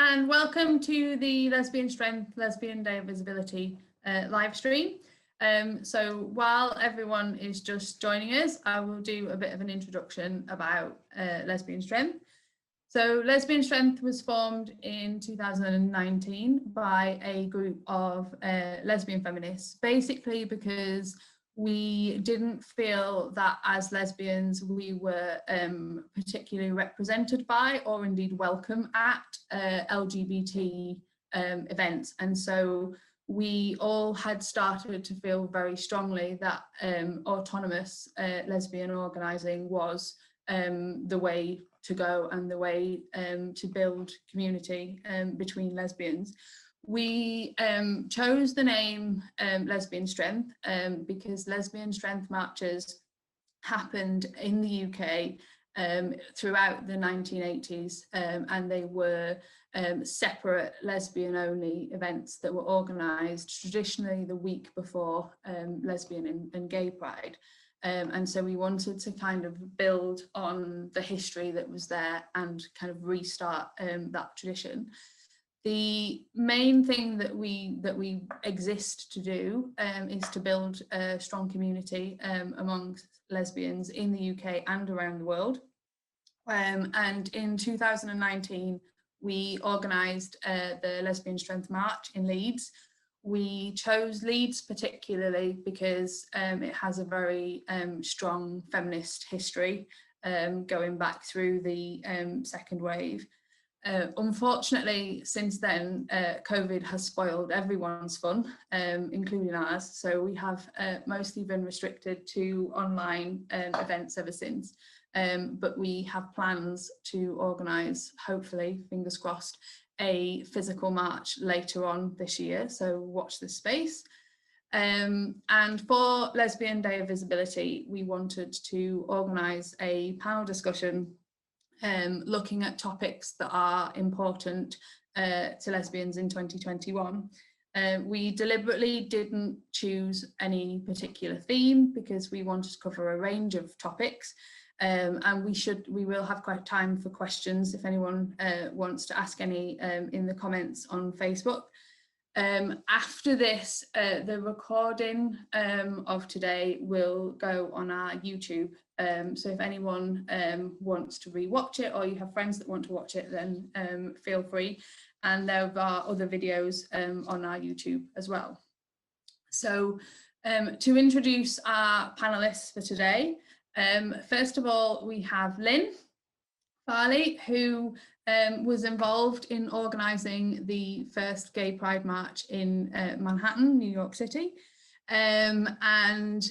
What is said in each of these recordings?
and welcome to the Lesbian Strength, Lesbian Day of Visibility live stream. So while everyone is just joining us, I will do a bit of an introduction about Lesbian Strength. So Lesbian Strength was formed in 2019 by a group of lesbian feminists, basically because we didn't feel that as lesbians we were particularly represented by or indeed welcome at LGBT events. And so we all had started to feel very strongly that autonomous lesbian organising was the way to go and the way to build community between lesbians. We chose the name Lesbian Strength because Lesbian Strength marches happened in the UK throughout the 1980s, and they were separate lesbian-only events that were organised traditionally the week before lesbian and gay pride. And so we wanted to kind of build on the history that was there and kind of restart that tradition. The main thing that we exist to do is to build a strong community amongst lesbians in the UK and around the world. And in 2019, we organised the Lesbian Strength March in Leeds. We chose Leeds particularly because it has a very strong feminist history going back through the second wave. Unfortunately, since then, COVID has spoiled everyone's fun, including ours. So we have mostly been restricted to online events ever since. But we have plans to organise, hopefully, fingers crossed, a physical march later on this year. So watch this space. And for Lesbian Day of Visibility, we wanted to organise a panel discussion looking at topics that are important to lesbians in 2021. We deliberately didn't choose any particular theme because we wanted to cover a range of topics, and we will have quite time for questions if anyone wants to ask any in the comments on Facebook. After this, the recording of today will go on our YouTube. So if anyone wants to re-watch it, or you have friends that want to watch it, then feel free. And there are other videos on our YouTube as well. So to introduce our panelists for today, first of all, we have Lynn Farley, who was involved in organising the first Gay Pride March in Manhattan, New York City, and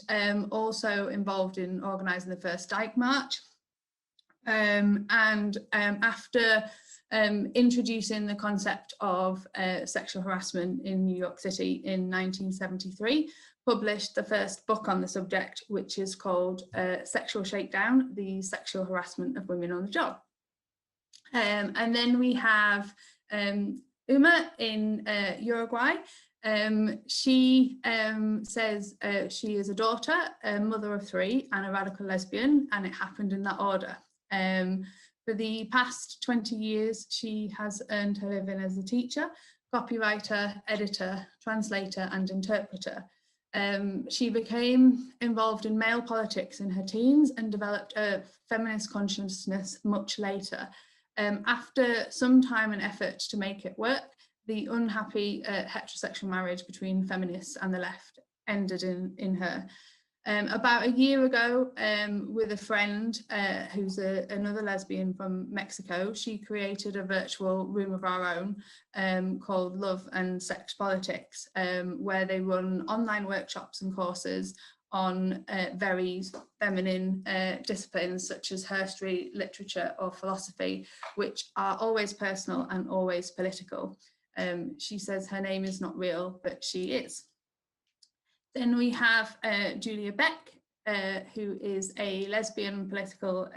also involved in organising the first Dyke March. After introducing the concept of sexual harassment in New York City in 1973, published the first book on the subject, which is called Sexual Shakedown, the Sexual Harassment of Women on the Job. And then we have Uma in Uruguay. She says she is a daughter, a mother of 3, and a radical lesbian, and it happened in that order. For the past 20 years, she has earned her living as a teacher, copywriter, editor, translator, and interpreter. She became involved in male politics in her teens and developed a feminist consciousness much later. After some time and effort to make it work, the unhappy heterosexual marriage between feminists and the left ended in her. About a year ago, with a friend who's another lesbian from Mexico, she created a virtual room of our own called Love and Sex Politics, where they run online workshops and courses on very feminine disciplines such as history, literature, or philosophy, which are always personal and always political. She says her name is not real, but she is. Then we have Julia Beck, who is a lesbian political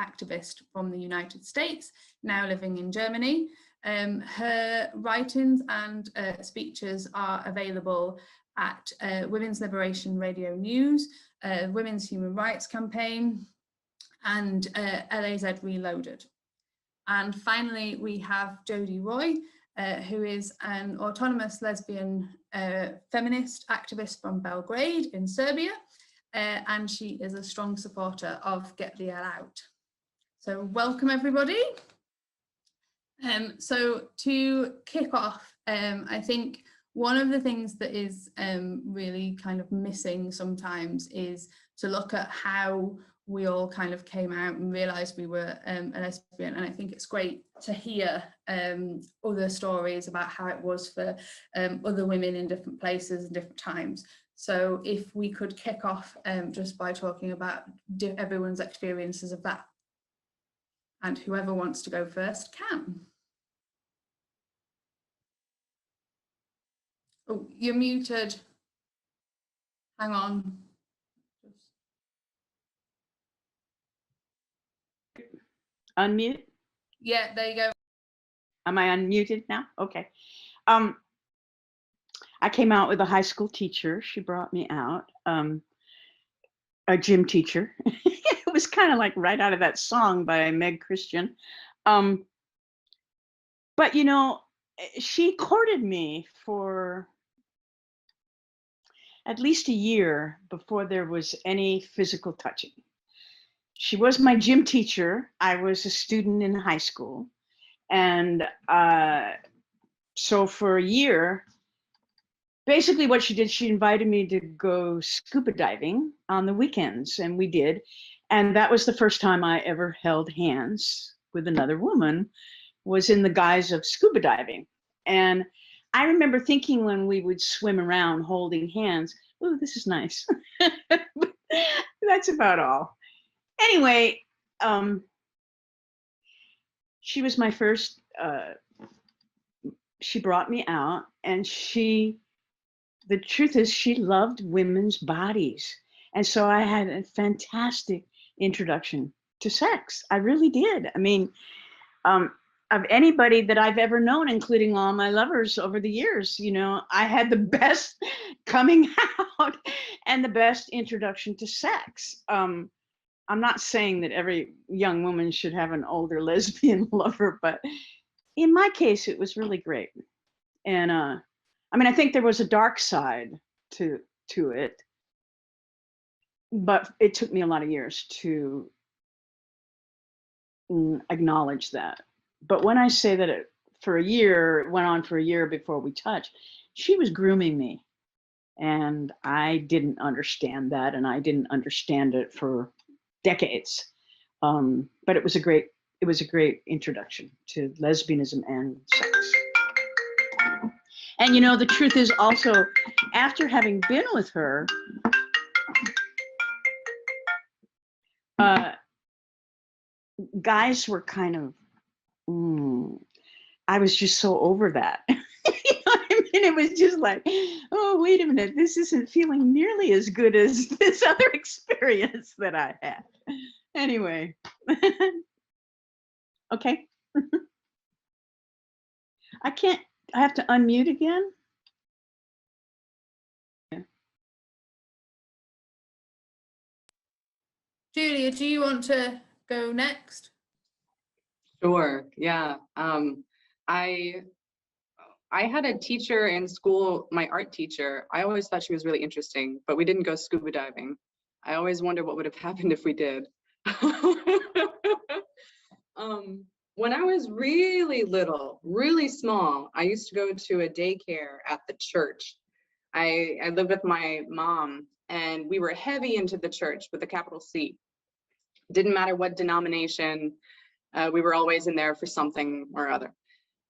activist from the United States, now living in Germany. Her writings and speeches are available at Women's Liberation Radio News, Women's Human Rights Campaign, and LAZ Reloaded. And finally, we have Jodie Roy, who is an autonomous lesbian feminist activist from Belgrade in Serbia, and she is a strong supporter of Get the L Out. So welcome everybody. So to kick off, I think one of the things that is really kind of missing sometimes is to look at how we all kind of came out and realised we were a lesbian. And I think it's great to hear other stories about how it was for other women in different places and different times. So if we could kick off just by talking about everyone's experiences of that. And whoever wants to go first can. Oh, you're muted. Hang on. Unmute? Yeah, there you go. Am I unmuted now? Okay. I came out with a high school teacher. She brought me out, a gym teacher. It was kind of like right out of that song by Meg Christian. But, you know, she courted me for at least a year before there was any physical touching. She was my gym teacher. I was a student in high school. And so for a year, basically what she did, she invited me to go scuba diving on the weekends, and we did. And that was the first time I ever held hands with another woman, was in the guise of scuba diving. And I remember thinking when we would swim around holding hands, oh, this is nice. That's about all. Anyway, she was my first, she brought me out, and the truth is she loved women's bodies. And so I had a fantastic introduction to sex. I really did. I mean, of anybody that I've ever known, including all my lovers over the years, you know, I had the best coming out and the best introduction to sex. I'm not saying that every young woman should have an older lesbian lover, but in my case, it was really great. And I mean, I think there was a dark side to it, but it took me a lot of years to acknowledge that. But when I say that it went on for a year before we touched, she was grooming me. And I didn't understand that, and I didn't understand it for decades. But it was a great introduction to lesbianism and sex. And you know, the truth is also, after having been with her, guys were kind of, I was just so over that. You know what I mean? It was just like, oh, wait a minute, this isn't feeling nearly as good as this other experience that I had. Anyway, okay. I have to unmute again. Julia, do you want to go next? Sure, yeah. I had a teacher in school, my art teacher. I always thought she was really interesting, but we didn't go scuba diving. I always wonder what would have happened if we did. When I was really little, really small, I used to go to a daycare at the church. I lived with my mom, and we were heavy into the church with a capital C. Didn't matter what denomination, we were always in there for something or other.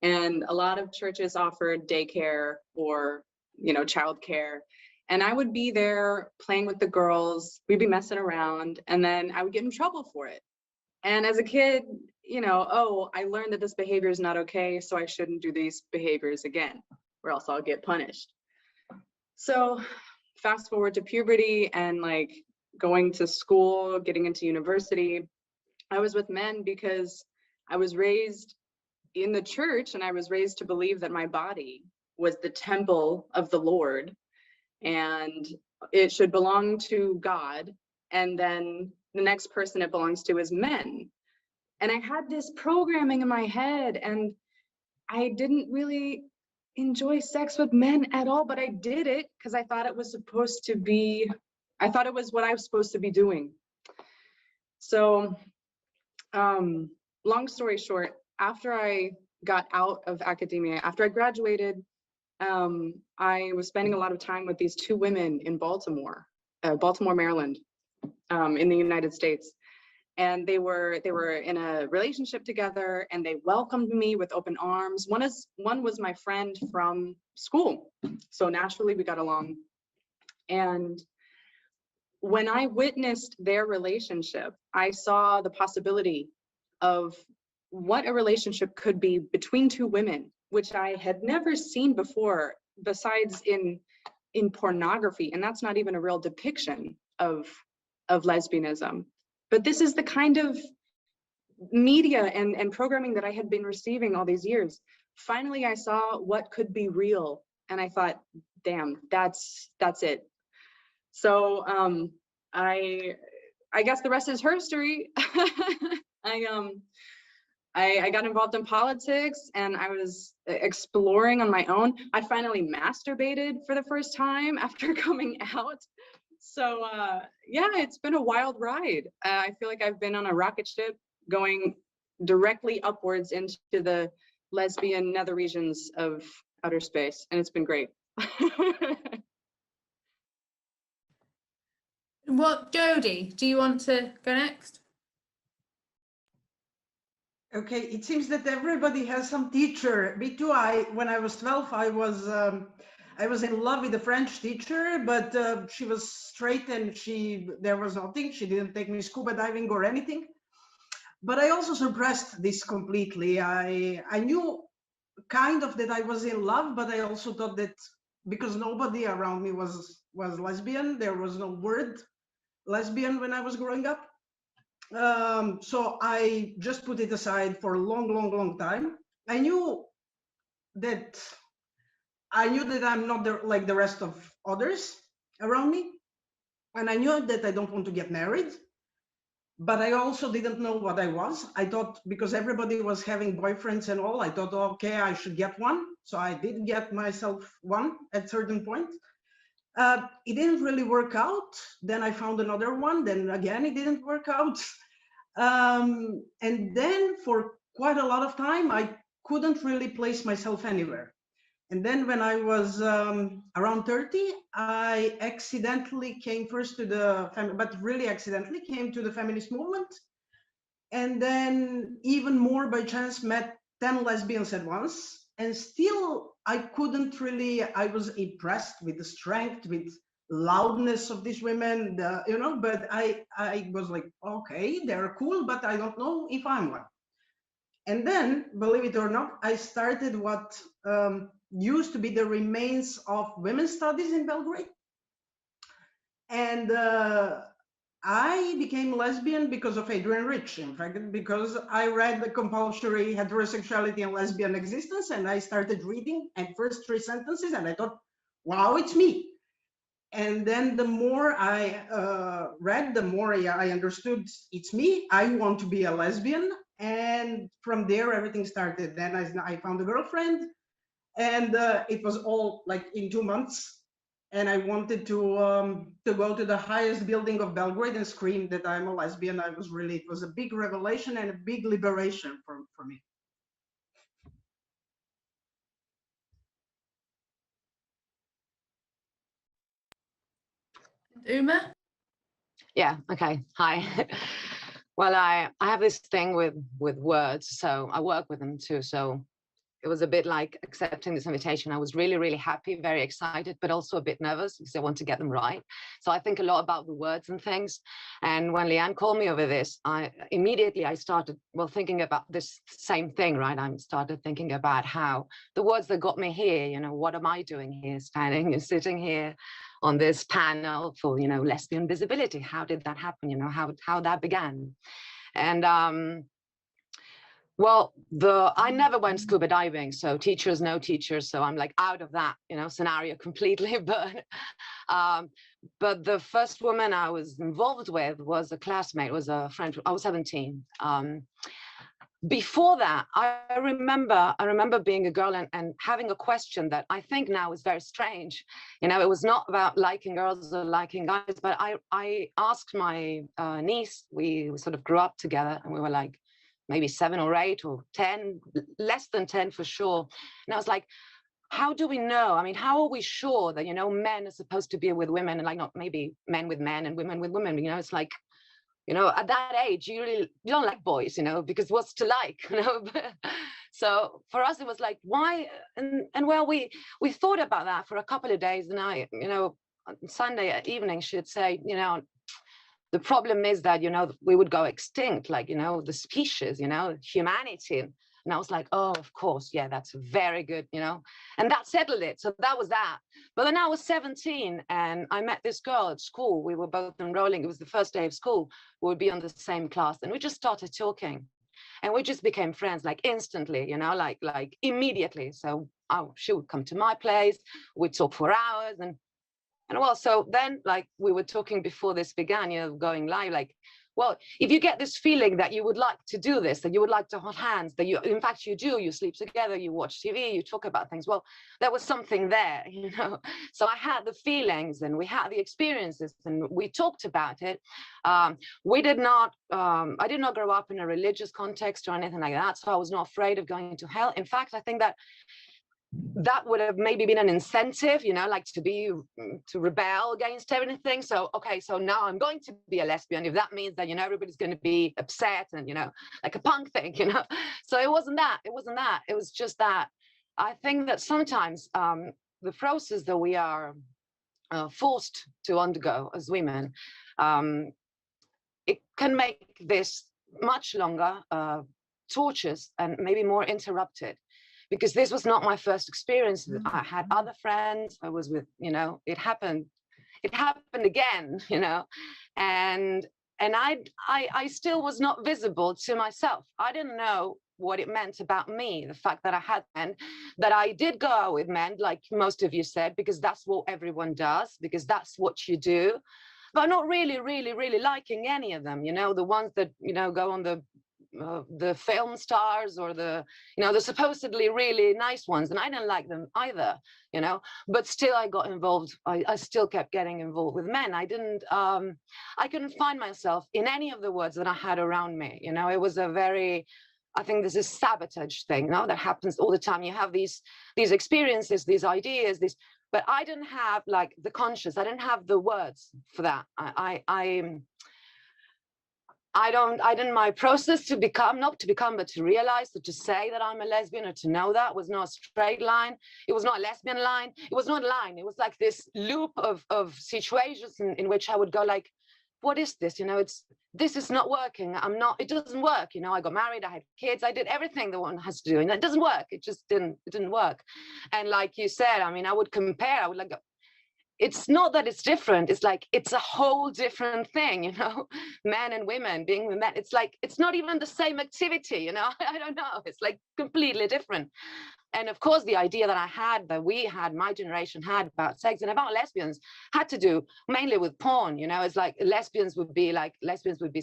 And a lot of churches offered daycare or, you know, childcare. And I would be there playing with the girls. We'd be messing around, and then I would get in trouble for it. And as a kid, you know, oh, I learned that this behavior is not okay, so I shouldn't do these behaviors again, or else I'll get punished. So fast forward to puberty and like going to school, getting into university, I was with men because I was raised in the church, and I was raised to believe that my body was the temple of the Lord and it should belong to God, and then the next person it belongs to is men. And I had this programming in my head, and I didn't really enjoy sex with men at all, but I did it because I thought it was supposed to be, I thought it was what I was supposed to be doing. So, long story short, after I got out of academia, after I graduated, I was spending a lot of time with these two women in Baltimore, Maryland, in the United States. And they were in a relationship together, and they welcomed me with open arms. One was my friend from school, so naturally we got along. And when I witnessed their relationship, I saw the possibility of what a relationship could be between two women, which I had never seen before, besides in pornography. And that's not even a real depiction of lesbianism. But this is the kind of media and programming that I had been receiving all these years. Finally, I saw what could be real, and I thought, damn, that's it. So I guess the rest is history. I got involved in politics, and I was exploring on my own. I finally masturbated for the first time after coming out. So yeah, it's been a wild ride. I feel like I've been on a rocket ship going directly upwards into the lesbian nether regions of outer space, and it's been great. What, Jodie, do you want to go next? Okay, it seems that everybody has some teacher. Me too. When I was 12, I was in love with a French teacher, but she was straight, and there was nothing. She didn't take me scuba diving or anything. But I also suppressed this completely. I knew kind of that I was in love, but I also thought that because nobody around me was lesbian, there was no word lesbian when I was growing up. So I just put it aside for a long time. I knew that I'm not like the rest of others around me, and I knew that I don't want to get married, but I also didn't know what I was. I thought, because everybody was having boyfriends and all, I thought, okay, I should get one. So I did get myself one at a certain point. It didn't really work out. Then I found another one. Then again, it didn't work out. And then for quite a lot of time, I couldn't really place myself anywhere. And then when I was around 30, I accidentally came first to the family, but really accidentally came to the feminist movement. And then even more by chance met 10 lesbians at once. And still I couldn't really, I was impressed with the strength, with loudness of these women, but I was like, okay, they're cool, but I don't know if I'm one. And then, believe it or not, I started what used to be the remains of women's studies in Belgrade. And I became lesbian because of Adrian Rich, in fact, because I read the compulsory heterosexuality and lesbian existence, and I started reading and first 3 sentences, and I thought, wow, it's me. And then the more I read, the more I understood it's me. I want to be a lesbian. And from there, everything started. Then I found a girlfriend, and it was all like in 2 months. And I wanted to go to the highest building of Belgrade and scream that I'm a lesbian. It was a big revelation and a big liberation for me. Uma? Yeah, okay, hi. Well, I have this thing with words, so I work with them too. So it was a bit like accepting this invitation. I was really happy, very excited, but also a bit nervous because I want to get them right. So I think a lot about the words and things. And when Leanne called me over this, I started, well, thinking about this same thing, right? I started thinking about how the words that got me here, what am I doing here, standing and sitting here on this panel for, lesbian visibility? How did that happen? How that began. And well, I never went scuba diving, so teachers, no teachers, so I'm like out of that, scenario completely. But the first woman I was involved with was a classmate, was a friend. I was 17, before that, I remember being a girl and having a question that I think now is very strange. You know, it was not about liking girls or liking guys, but I asked my niece, we sort of grew up together, and we were like maybe 7 or 8 or 10, less than 10 for sure. And I was like, how do we know? I mean, how are we sure that, you know, men are supposed to be with women and like not maybe men with men and women with women? You know, it's like, you know, at that age, you don't like boys, you know, because what's to like, you know? So for us, it was like, why? And well, we thought about that for a couple of days. And you know, on Sunday evening, she'd say, you know, the problem is that, you know, we would go extinct, like, you know, the species, you know, humanity. And I was like, oh, of course, yeah, that's very good, you know, and that settled it. So that was that. But then I was 17 and I met this girl at school. We were both enrolling. It was the first day of school. We would be on the same class and we just started talking and we just became friends like instantly, you know, like immediately. So she would come to my place. We'd talk for hours and well, so then like we were talking before this began, you know, going live, like, well, if you get this feeling that you would like to do this, that you would like to hold hands, that you, in fact, you do, you sleep together, you watch TV, you talk about things. Well, there was something there, you know. So I had the feelings and we had the experiences and we talked about it. We did not, I did not grow up in a religious context or anything like that. So I was not afraid of going to hell. In fact, I think that would have maybe been an incentive, you know, like to rebel against everything. So, okay, so now I'm going to be a lesbian. If that means that, you know, everybody's going to be upset and, you know, like a punk thing, you know. So it wasn't that. It was just that I think that sometimes the process that we are forced to undergo as women, it can make this much longer, torturous and maybe more interrupted. Because this was not my first experience. I had other friends. I was with, you know, it happened again, you know, and I still was not visible to myself. I didn't know what it meant about me, the fact that I had men, that I did go out with men, like most of you said, because that's what everyone does, because that's what you do, but not really, really, really liking any of them, you know, the ones that, you know, go on the film stars or the, you know, the supposedly really nice ones, and I didn't like them either, you know, but still I got involved. I still kept getting involved with men. I couldn't find myself in any of the words that I had around me, you know. It was a very, I think this is sabotage thing, you know, that happens all the time. You have these experiences, these ideas, but I didn't have like the conscious, I didn't have the words for that. My process to become, not to become, but to realize, to say that I'm a lesbian or to know that was not a straight line. It was not a lesbian line. It was not a line. It was like this loop of situations in which I would go like, what is this? You know, this is not working. It doesn't work. You know, I got married, I had kids, I did everything that one has to do, and it doesn't work. It didn't work. And like you said, I mean, I would compare, I would like, it's not that it's different, it's like it's a whole different thing, you know. Men and women being with men, it's like it's not even the same activity, you know. I don't know, it's like completely different. And of course the idea that we had, my generation had, about sex and about lesbians had to do mainly with porn, you know. It's like lesbians would be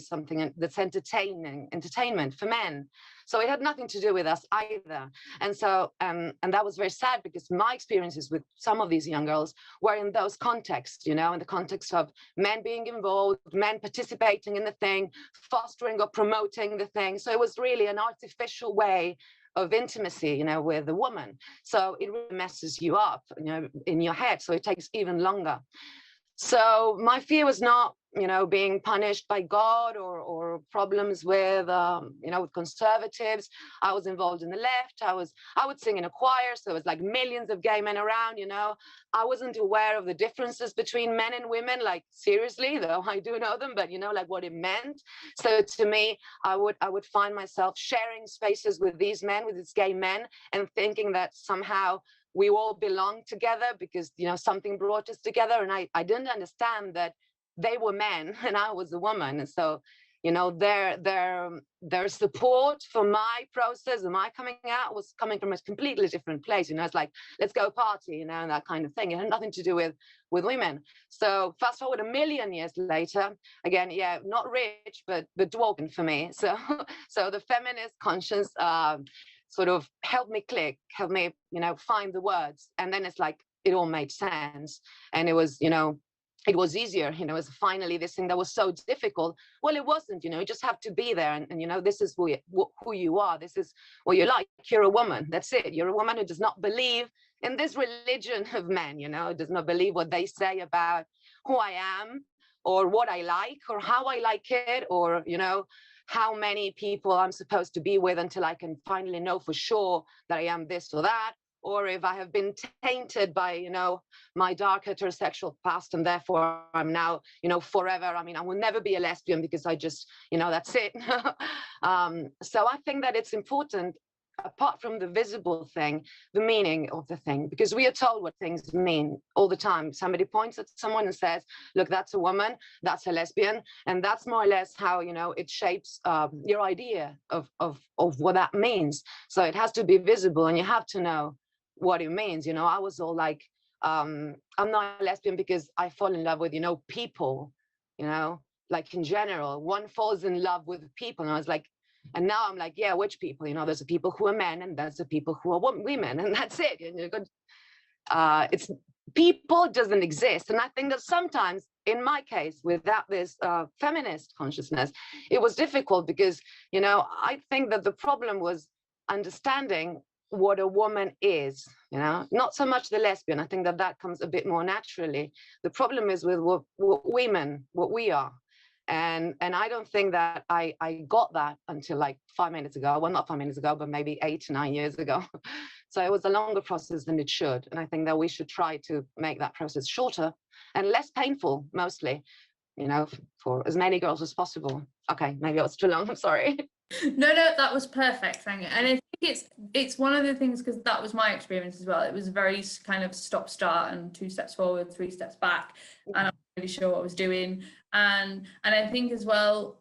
something that's entertainment for men. So it had nothing to do with us either. And so and that was very sad, because my experiences with some of these young girls were in those contexts, you know, in the context of men being involved, men participating in the thing, fostering or promoting the thing. So it was really an artificial way of intimacy, you know, with a woman. So it really messes you up, you know, in your head. So it takes even longer. So my fear was not, you know, being punished by God or problems with, you know, with conservatives. I was involved in the left. I would sing in a choir. So it was like millions of gay men around, you know. I wasn't aware of the differences between men and women, like seriously, though I do know them, but you know, like what it meant. So to me, I would find myself sharing spaces with these men, with these gay men, and thinking that somehow we all belong together because, you know, something brought us together. And I didn't understand that they were men and I was a woman. And so you know, their support for my process and my coming out was coming from a completely different place. You know, it's like, let's go party, you know, and that kind of thing. It had nothing to do with women. So fast forward 1,000,000 years later, again, yeah, not rich, but dwarven for me. So the feminist conscience sort of helped me click, helped me, you know, find the words. And then it's like, it all made sense. And it was, you know, it was easier, you know, it was finally this thing that was so difficult. Well, it wasn't, you know, you just have to be there. And you know, this is who you are. This is what you're like. You're a woman. That's it. You're a woman who does not believe in this religion of men, you know, does not believe what they say about who I am or what I like or how I like it, or, you know, how many people I'm supposed to be with until I can finally know for sure that I am this or that. Or if I have been tainted by, you know, my dark heterosexual past, and therefore I'm now, you know, forever. I mean, I will never be a lesbian because I just, you know, that's it. So I think that it's important, apart from the visible thing, the meaning of the thing, because we are told what things mean all the time. Somebody points at someone and says, look, that's a woman, that's a lesbian. And that's more or less how, you know, it shapes your idea of what that means. So it has to be visible, and you have to know what it means. You know, I was all like, I'm not a lesbian because I fall in love with, you know, people, you know, like in general, one falls in love with people. And I was like, and now I'm like, yeah, which people? You know, there's the people who are men, and there's the people who are women, and that's it. And you're good. It's people doesn't exist. And I think that sometimes, in my case, without this feminist consciousness, it was difficult because, you know, I think that the problem was understanding what a woman is, you know, not so much the lesbian. I think that that comes a bit more naturally. The problem is with what we are. And I don't think that I got that until like 5 minutes ago. Well, not 5 minutes ago, but maybe 8 to 9 years ago. So it was a longer process than it should. And I think that we should try to make that process shorter and less painful, mostly, you know, for as many girls as possible. Okay, maybe it was too long. I'm sorry. No, that was perfect. Thank you. And I think it's one of the things, because that was my experience as well. It was very kind of stop start and 2 steps forward, 3 steps back, and I'm not really sure what I was doing. And I think as well,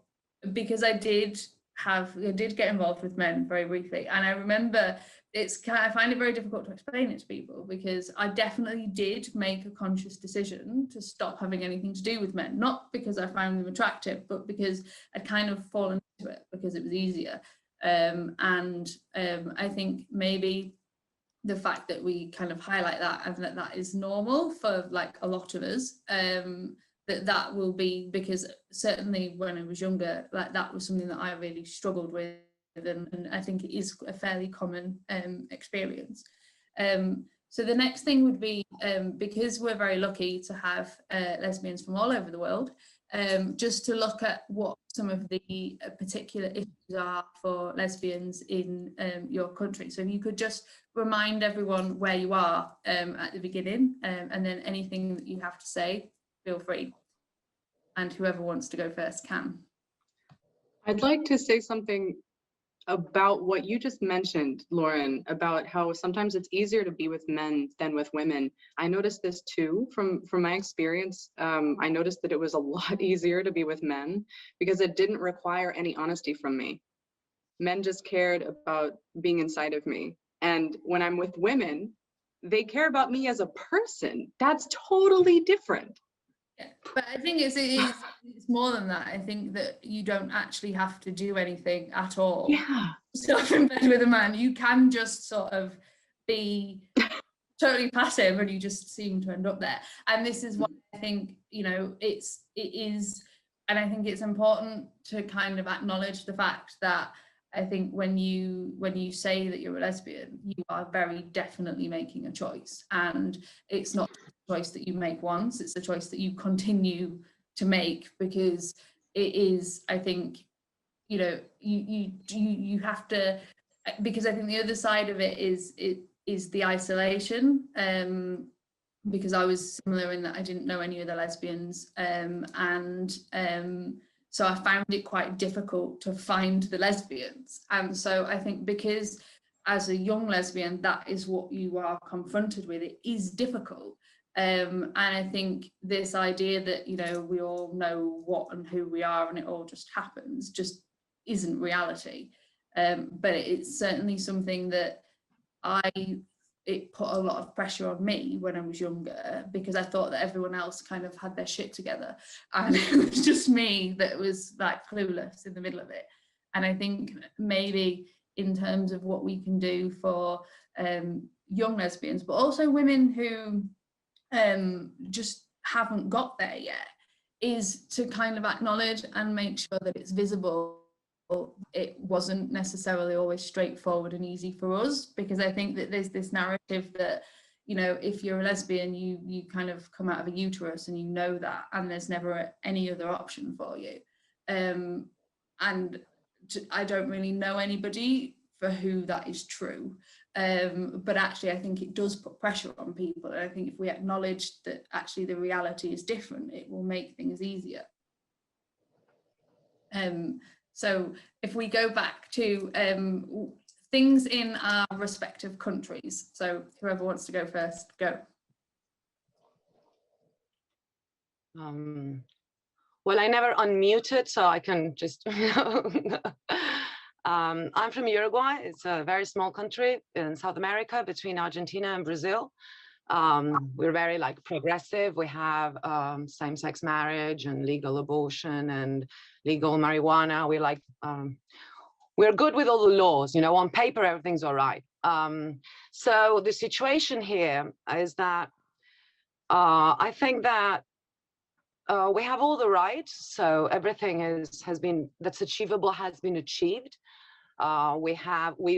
because I did get involved with men very briefly, and I remember I find it very difficult to explain it to people, because I definitely did make a conscious decision to stop having anything to do with men, not because I found them attractive, but because I'd kind of fallen into it because it was easier. I think maybe the fact that we kind of highlight that, and that is normal for like a lot of us, that will be, because certainly when I was younger, like that was something that I really struggled with. And I think it is a fairly common experience. So the next thing would be, because we're very lucky to have lesbians from all over the world, just to look at what some of the particular issues are for lesbians in your country. So if you could just remind everyone where you are at the beginning, and then anything that you have to say, feel free. And whoever wants to go first can. I'd like to say something about what you just mentioned, Lauren, about how sometimes it's easier to be with men than with women. I noticed this too from my experience. I noticed that it was a lot easier to be with men because it didn't require any honesty from me. Men just cared about being inside of me. And when I'm with women, they care about me as a person. That's totally different. Yeah, but I think it's more than that. I think that you don't actually have to do anything at all. Yeah. Stop in bed with a man. You can just sort of be totally passive, and you just seem to end up there. And this is what I think, you know, it is, and I think it's important to kind of acknowledge the fact that I think when you say that you're a lesbian, you are very definitely making a choice, and it's not a choice that you make once, it's a choice that you continue to make, because it is, I think, you know, you have to, because I think the other side of it is the isolation, because I was similar in that I didn't know any other lesbians, so I found it quite difficult to find the lesbians. And so I think because as a young lesbian, that is what you are confronted with. It is difficult. And I think this idea that, you know, we all know what and who we are and it all just happens just isn't reality. But it's certainly something that it put a lot of pressure on me when I was younger, because I thought that everyone else kind of had their shit together and it was just me that was like clueless in the middle of it. And I think maybe in terms of what we can do for young lesbians, but also women who just haven't got there yet, is to kind of acknowledge and make sure that it's visible. It wasn't necessarily always straightforward and easy for us, because I think that there's this narrative that, you know, if you're a lesbian, you kind of come out of a uterus and you know that, and there's never any other option for you. And I don't really know anybody for who that is true. But actually, I think it does put pressure on people. And I think if we acknowledge that actually the reality is different, it will make things easier. So if we go back to things in our respective countries. So whoever wants to go first, go. Well, I never unmuted, so I can just, I'm from Uruguay. It's a very small country in South America between Argentina and Brazil. We're very like progressive. We have same-sex marriage and legal abortion and legal marijuana. We like, we're good with all the laws, you know, on paper, everything's all right. So the situation here is that I think that we have all the rights, so everything that's achievable has been achieved. We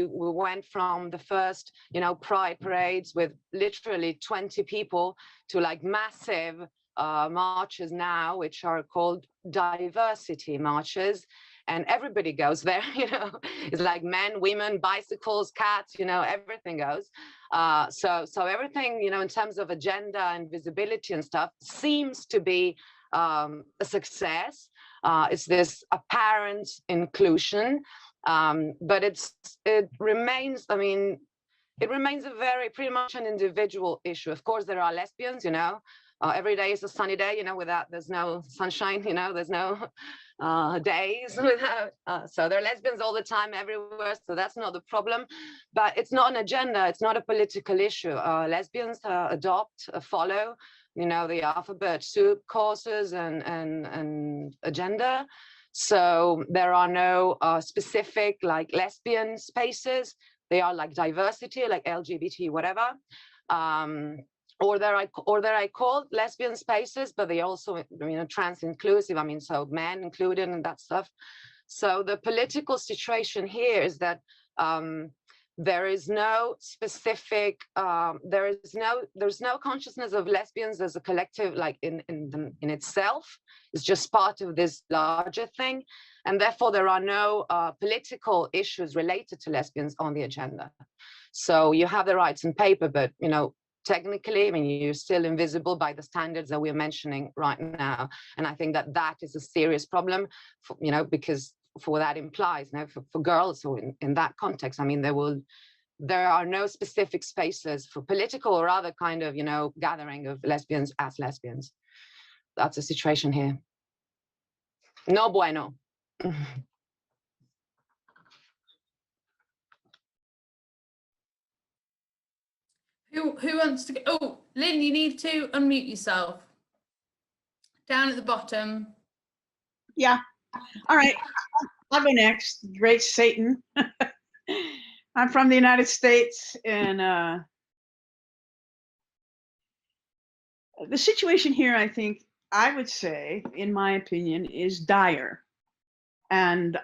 went from the first, you know, pride parades with literally 20 people to like massive marches now, which are called diversity marches, and everybody goes there. You know, it's like men, women, bicycles, cats, you know, everything goes. So everything, you know, in terms of agenda and visibility and stuff seems to be a success. It's this apparent inclusion, but it remains, I mean, it remains pretty much an individual issue. Of course, there are lesbians, you know, every day is a sunny day, you know, there's no sunshine, you know, there's no days without, so there are lesbians all the time everywhere, so that's not the problem. But it's not an agenda, it's not a political issue. Lesbians adopt, follow, you know, the alphabet soup courses and agenda. So there are no specific like lesbian spaces. They are like diversity, like LGBT, whatever. Or they're called lesbian spaces, but they also, you know, trans inclusive. I mean, so men included and that stuff. So the political situation here is that there is no specific, there's no consciousness of lesbians as a collective, like in itself. It's just part of this larger thing, and therefore there are no political issues related to lesbians on the agenda. So you have the rights in paper, but you know, technically, I mean, you're still invisible by the standards that we're mentioning right now, and I think that that is a serious problem, for, you know, because for what that implies, you know, for girls, or in that context, I mean, there are no specific spaces for political or other kind of, you know, gathering of lesbians as lesbians. That's the situation here. No bueno. Who wants to go? Oh, Lynn, you need to unmute yourself. Down at the bottom. Yeah. All right. I'll go next. Great Satan. I'm from the United States, and the situation here, I think, I would say, in my opinion, is dire. And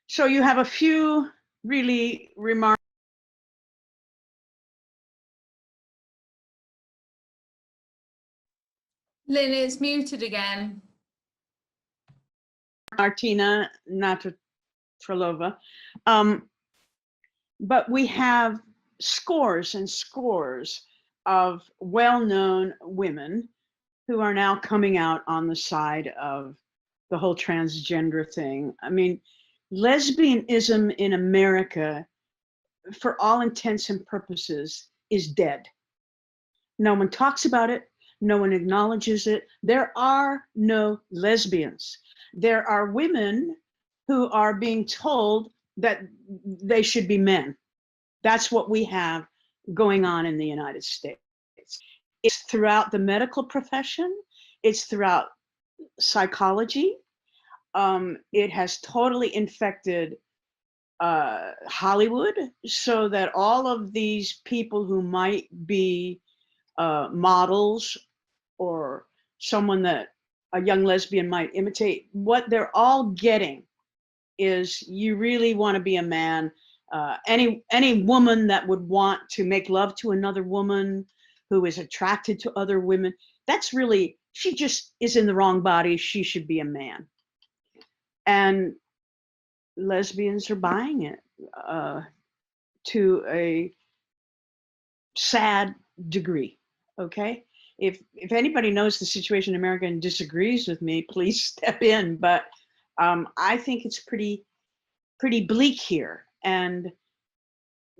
so you have a few really remarkable Lynn, it's muted again. Martina Navratilova. But we have scores and scores of well-known women who are now coming out on the side of the whole transgender thing. I mean, lesbianism in America, for all intents and purposes, is dead. No one talks about it. No one acknowledges it. There are no lesbians. There are women who are being told that they should be men. That's what we have going on in the United States. It's throughout the medical profession. It's throughout psychology. It has totally infected Hollywood, so that all of these people who might be models or someone that a young lesbian might imitate, what they're all getting is, you really want to be a man. Any woman that would want to make love to another woman who is attracted to other women, that's really, she just is in the wrong body. She should be a man. And lesbians are buying it to a sad degree. Okay, if anybody knows the situation in America and disagrees with me, please step in. But I think it's pretty bleak here, and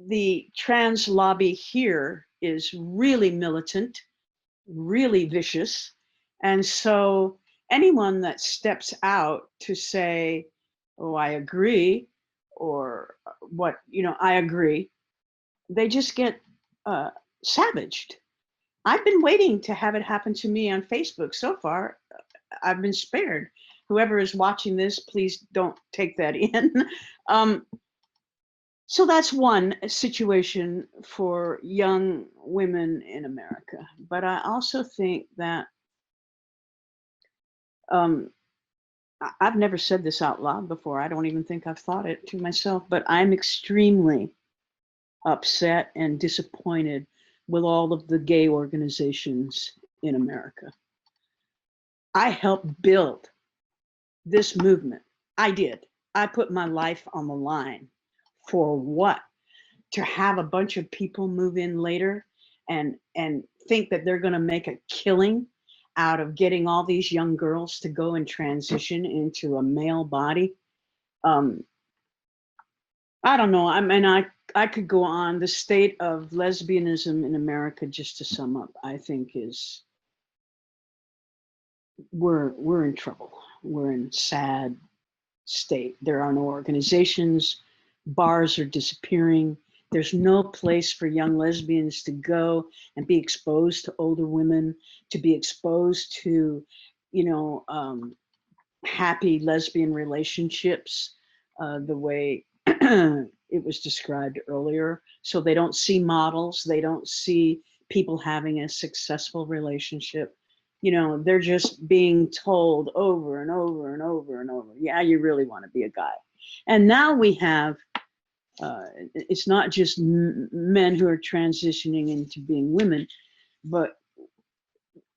the trans lobby here is really militant, really vicious, and so anyone that steps out to say, "Oh, I agree," or "What, I agree," they just get savaged. I've been waiting to have it happen to me on Facebook. So far, I've been spared. Whoever is watching this, please don't take that in. So that's one situation for young women in America. But I also think that I've never said this out loud before. I don't even think I've thought it to myself, but I'm extremely upset and disappointed with all of the gay organizations in America. I helped build this movement. I did. I put my life on the line. For what? To have a bunch of people move in later and think that they're going to make a killing out of getting all these young girls to go and transition into a male body. I don't know. I mean, I could go on. The state of lesbianism in America, just to sum up, I think is we're in trouble. We're in sad state. There are no organizations. Bars are disappearing. There's no place for young lesbians to go and be exposed to older women, to be exposed to, happy lesbian relationships, the way it was described earlier. So they don't see models. They don't see people having a successful relationship. They're just being told over and over and over and over, yeah, you really want to be a guy. And now we have, it's not just men who are transitioning into being women, but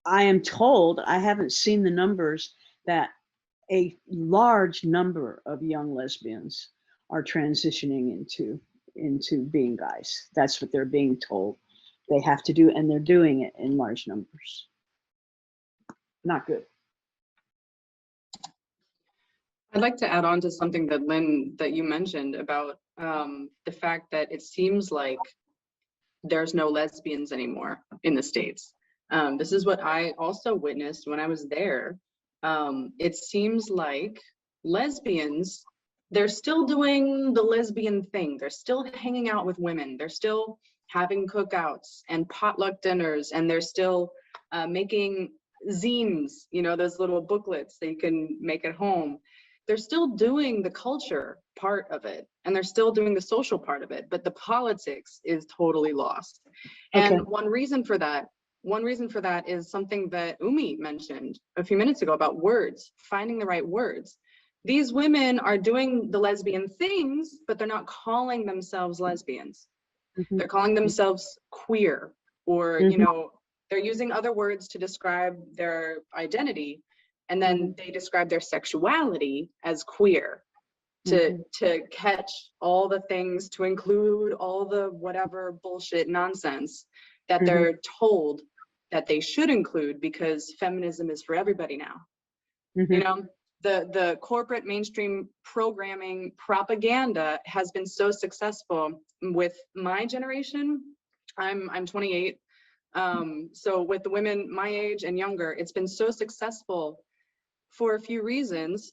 I am told, I haven't seen the numbers, that a large number of young lesbians are transitioning into being guys. That's what they're being told they have to do, and they're doing it in large numbers. Not good. I'd like to add on to something that Lynn, that you mentioned about the fact that it seems like there's no lesbians anymore in the States. This is what I also witnessed when I was there. It seems like lesbians, they're still doing the lesbian thing. They're still hanging out with women. They're still having cookouts and potluck dinners, and they're still making zines, those little booklets that you can make at home. They're still doing the culture part of it, and they're still doing the social part of it, but the politics is totally lost. Okay. And one reason for that is something that Umi mentioned a few minutes ago about words, finding the right words. These women are doing the lesbian things, but they're not calling themselves lesbians. Mm-hmm. They're calling themselves queer, or, Mm-hmm. they're using other words to describe their identity. And then they describe their sexuality as queer, to catch all the things, to include all the whatever bullshit nonsense that they're told that they should include, because feminism is for everybody now. The corporate mainstream programming propaganda has been so successful with my generation. I'm 28. So with the women my age and younger, it's been so successful for a few reasons,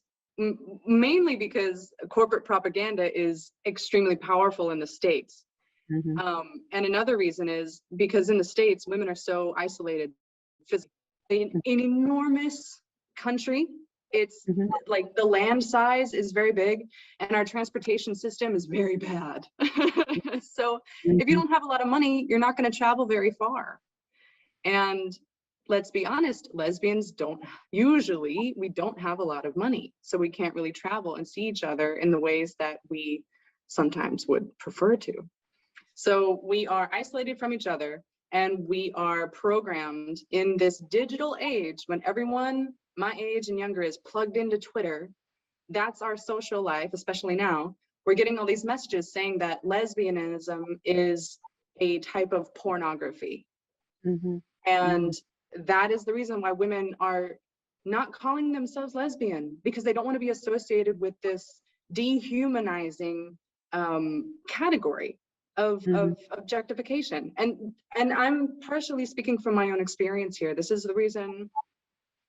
mainly because corporate propaganda is extremely powerful in the States. And another reason is because in the States, women are so isolated physically. An enormous country. It's like the land size is very big and our transportation system is very bad. So if you don't have a lot of money, you're not going to travel very far. And let's be honest, lesbians we don't have a lot of money. So we can't really travel and see each other in the ways that we sometimes would prefer to. So we are isolated from each other, and we are programmed in this digital age when everyone my age and younger is plugged into Twitter. That's our social life, especially now. We're getting all these messages saying that lesbianism is a type of pornography. And that is the reason why women are not calling themselves lesbian, because they don't want to be associated with this dehumanizing category of objectification. And I'm partially speaking from my own experience here. This is the reason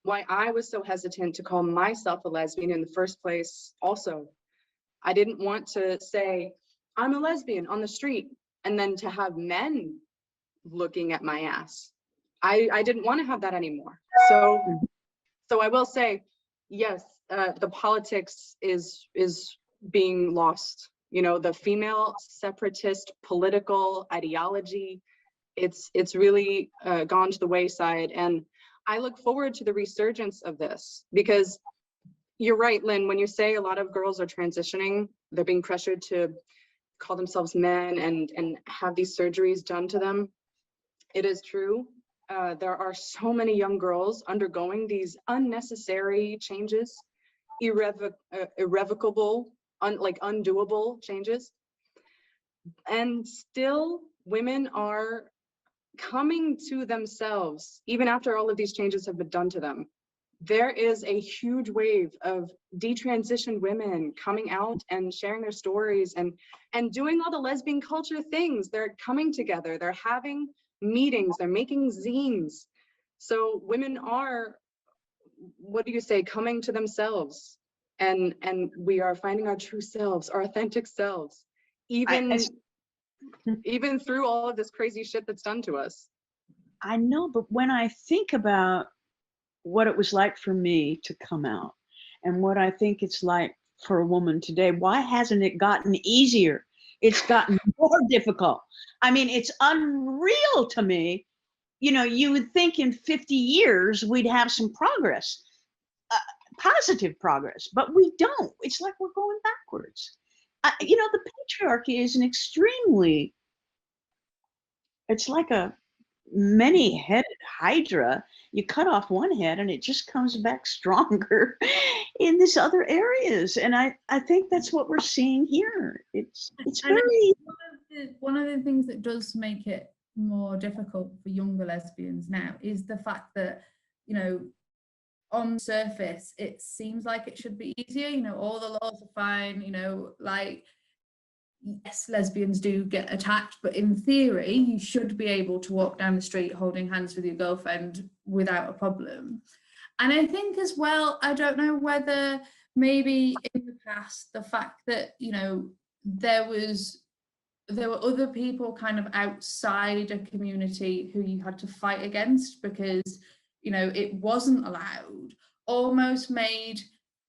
why I was so hesitant to call myself a lesbian in the first place. Also, I didn't want to say I'm a lesbian on the street and then to have men looking at my ass. I didn't want to have that anymore. So I will say, yes, the politics is being lost. You know, the female separatist political ideology, it's really gone to the wayside. And I look forward to the resurgence of this, because you're right, Lynn, when you say a lot of girls are transitioning, they're being pressured to call themselves men and have these surgeries done to them. It is true. There are so many young girls undergoing these unnecessary changes, irrevocable, undoable changes. And still, women are coming to themselves, even after all of these changes have been done to them. There is a huge wave of detransitioned women coming out and sharing their stories and doing all the lesbian culture things. They're coming together, they're having meetings, they're making zines. So women are, what do you say, coming to themselves, and we are finding our true selves, our authentic selves, even through all of this crazy shit that's done to us. I know, but when I think about what it was like for me to come out and what I think it's like for a woman today, why hasn't it gotten easier? It's gotten more difficult. I mean, it's unreal to me. You know, you would think in 50 years we'd have some progress, positive progress, but we don't. It's like we're going backwards. You know, the patriarchy is an extremely, it's like a many-headed hydra. You cut off one head and it just comes back stronger in these other areas. And I think that's what we're seeing here. It's very... One of the things that does make it more difficult for younger lesbians now is the fact that, you know, on the surface, it seems like it should be easier. You know, all the laws are fine, you know, like, yes, lesbians do get attacked, but in theory, you should be able to walk down the street holding hands with your girlfriend without a problem. And I think as well, I don't know whether maybe in the past, the fact that, you know, there were other people kind of outside a community who you had to fight against because, you know, it wasn't allowed, almost made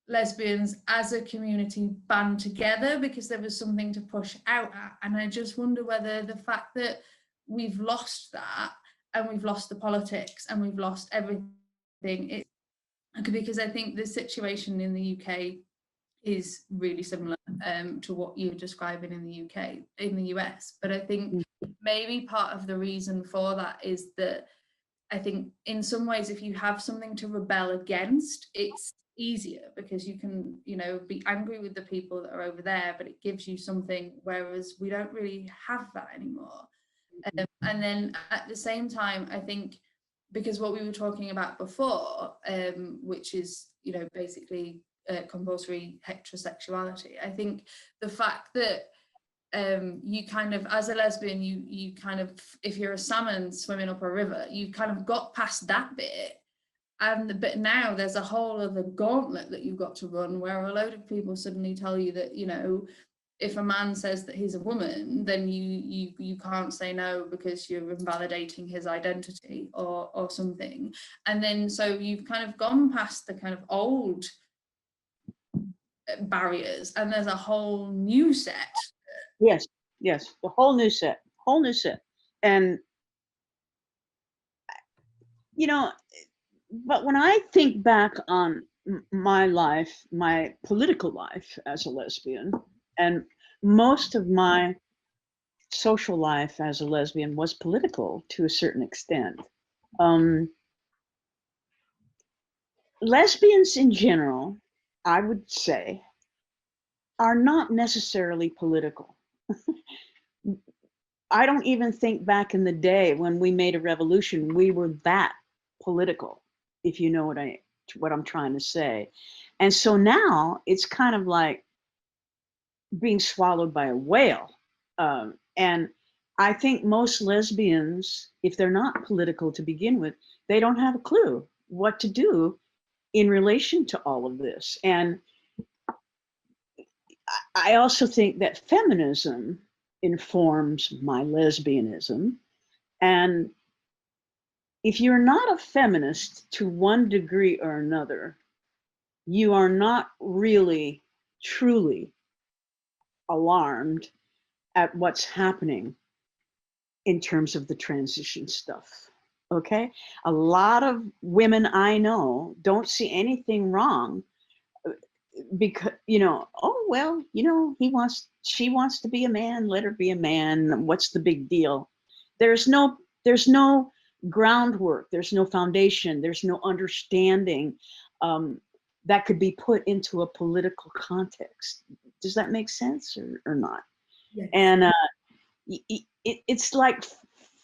lesbians as a community band together because there was something to push out at. And I just wonder whether the fact that we've lost that and we've lost the politics and we've lost everything, because I think the situation in the UK is really similar to what you're describing in the UK, in the US. But I think maybe part of the reason for that is that I think in some ways, if you have something to rebel against, it's easier because you can, you know, be angry with the people that are over there, but it gives you something, whereas we don't really have that anymore. And then at the same time, I think, because what we were talking about before, which is, you know, basically compulsory heterosexuality, I think the fact that you kind of, as a lesbian, you kind of, if you're a salmon swimming up a river, you kind of got past that bit. But now there's a whole other gauntlet that you've got to run, where a load of people suddenly tell you that, you know, if a man says that he's a woman, then you can't say no because you're invalidating his identity or something. And then so you've kind of gone past the kind of old barriers, and there's a whole new set. Yes, the whole new set. And you know, but when I think back on my life, my political life as a lesbian, and most of my social life as a lesbian was political to a certain extent. Lesbians in general, I would say, are not necessarily political. I don't even think back in the day when we made a revolution, we were that political, if you know what I'm trying to say. And so now it's kind of like being swallowed by a whale. And I think most lesbians, if they're not political to begin with, they don't have a clue what to do in relation to all of this. And I also think that feminism informs my lesbianism. And if you're not a feminist to one degree or another, you are not really truly alarmed at what's happening in terms of the transition stuff. Okay? A lot of women I know don't see anything wrong because, you know, oh, well, you know, she wants to be a man, let her be a man. What's the big deal? There's no groundwork, there's no foundation, there's no understanding that could be put into a political context. Does that make sense or not? Yes. And it's like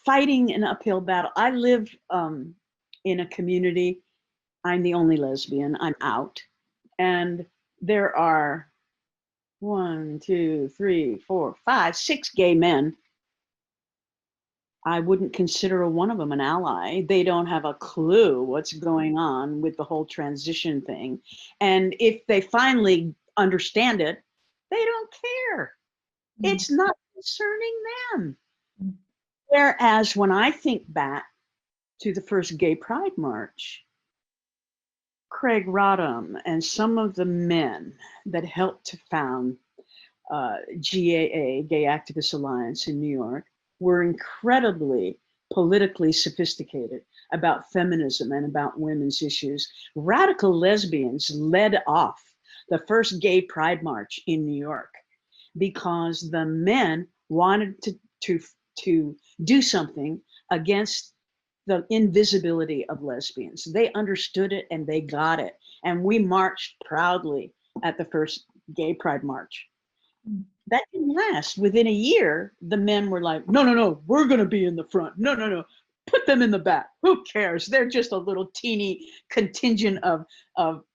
fighting an uphill battle. I live in a community. I'm the only lesbian. I'm out. And there are 1, 2, 3, 4, 5, 6 gay men. I wouldn't consider one of them an ally. They don't have a clue what's going on with the whole transition thing. And if they finally understand it, they don't care. It's not concerning them. Whereas when I think back to the first Gay Pride March, Craig Rodham and some of the men that helped to found GAA, Gay Activist Alliance in New York, were incredibly politically sophisticated about feminism and about women's issues. Radical lesbians led off the first Gay Pride March in New York because the men wanted to do something against the invisibility of lesbians. They understood it and they got it. And we marched proudly at the first Gay Pride March. That didn't last. Within a year, the men were like, no, we're going to be in the front. No, put them in the back. Who cares? They're just a little teeny contingent of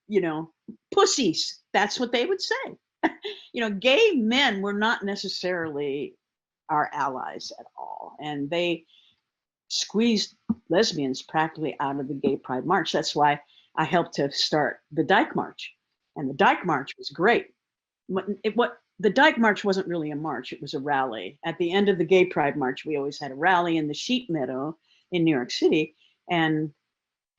you know, pussies. That's what they would say. You know, gay men were not necessarily our allies at all. And they squeezed lesbians practically out of the Gay Pride March. That's why I helped to start the Dyke March. And the Dyke March was great. The Dyke March wasn't really a march, it was a rally. At the end of the Gay Pride March, we always had a rally in the Sheep Meadow in New York City. And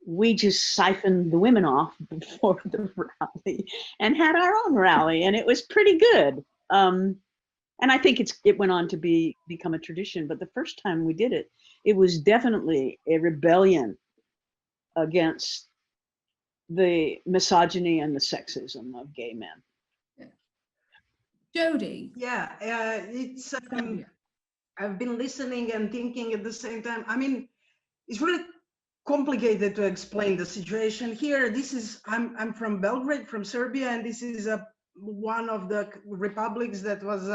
we just siphoned the women off before the rally and had our own rally. And it was pretty good. And I think it went on to become a tradition. But the first time we did it, it was definitely a rebellion against the misogyny and the sexism of gay men. Jody. Yeah, it's I've been listening and thinking at the same time. I mean, it's really complicated to explain the situation here. I'm from Belgrade, from Serbia, and this is one of the republics that was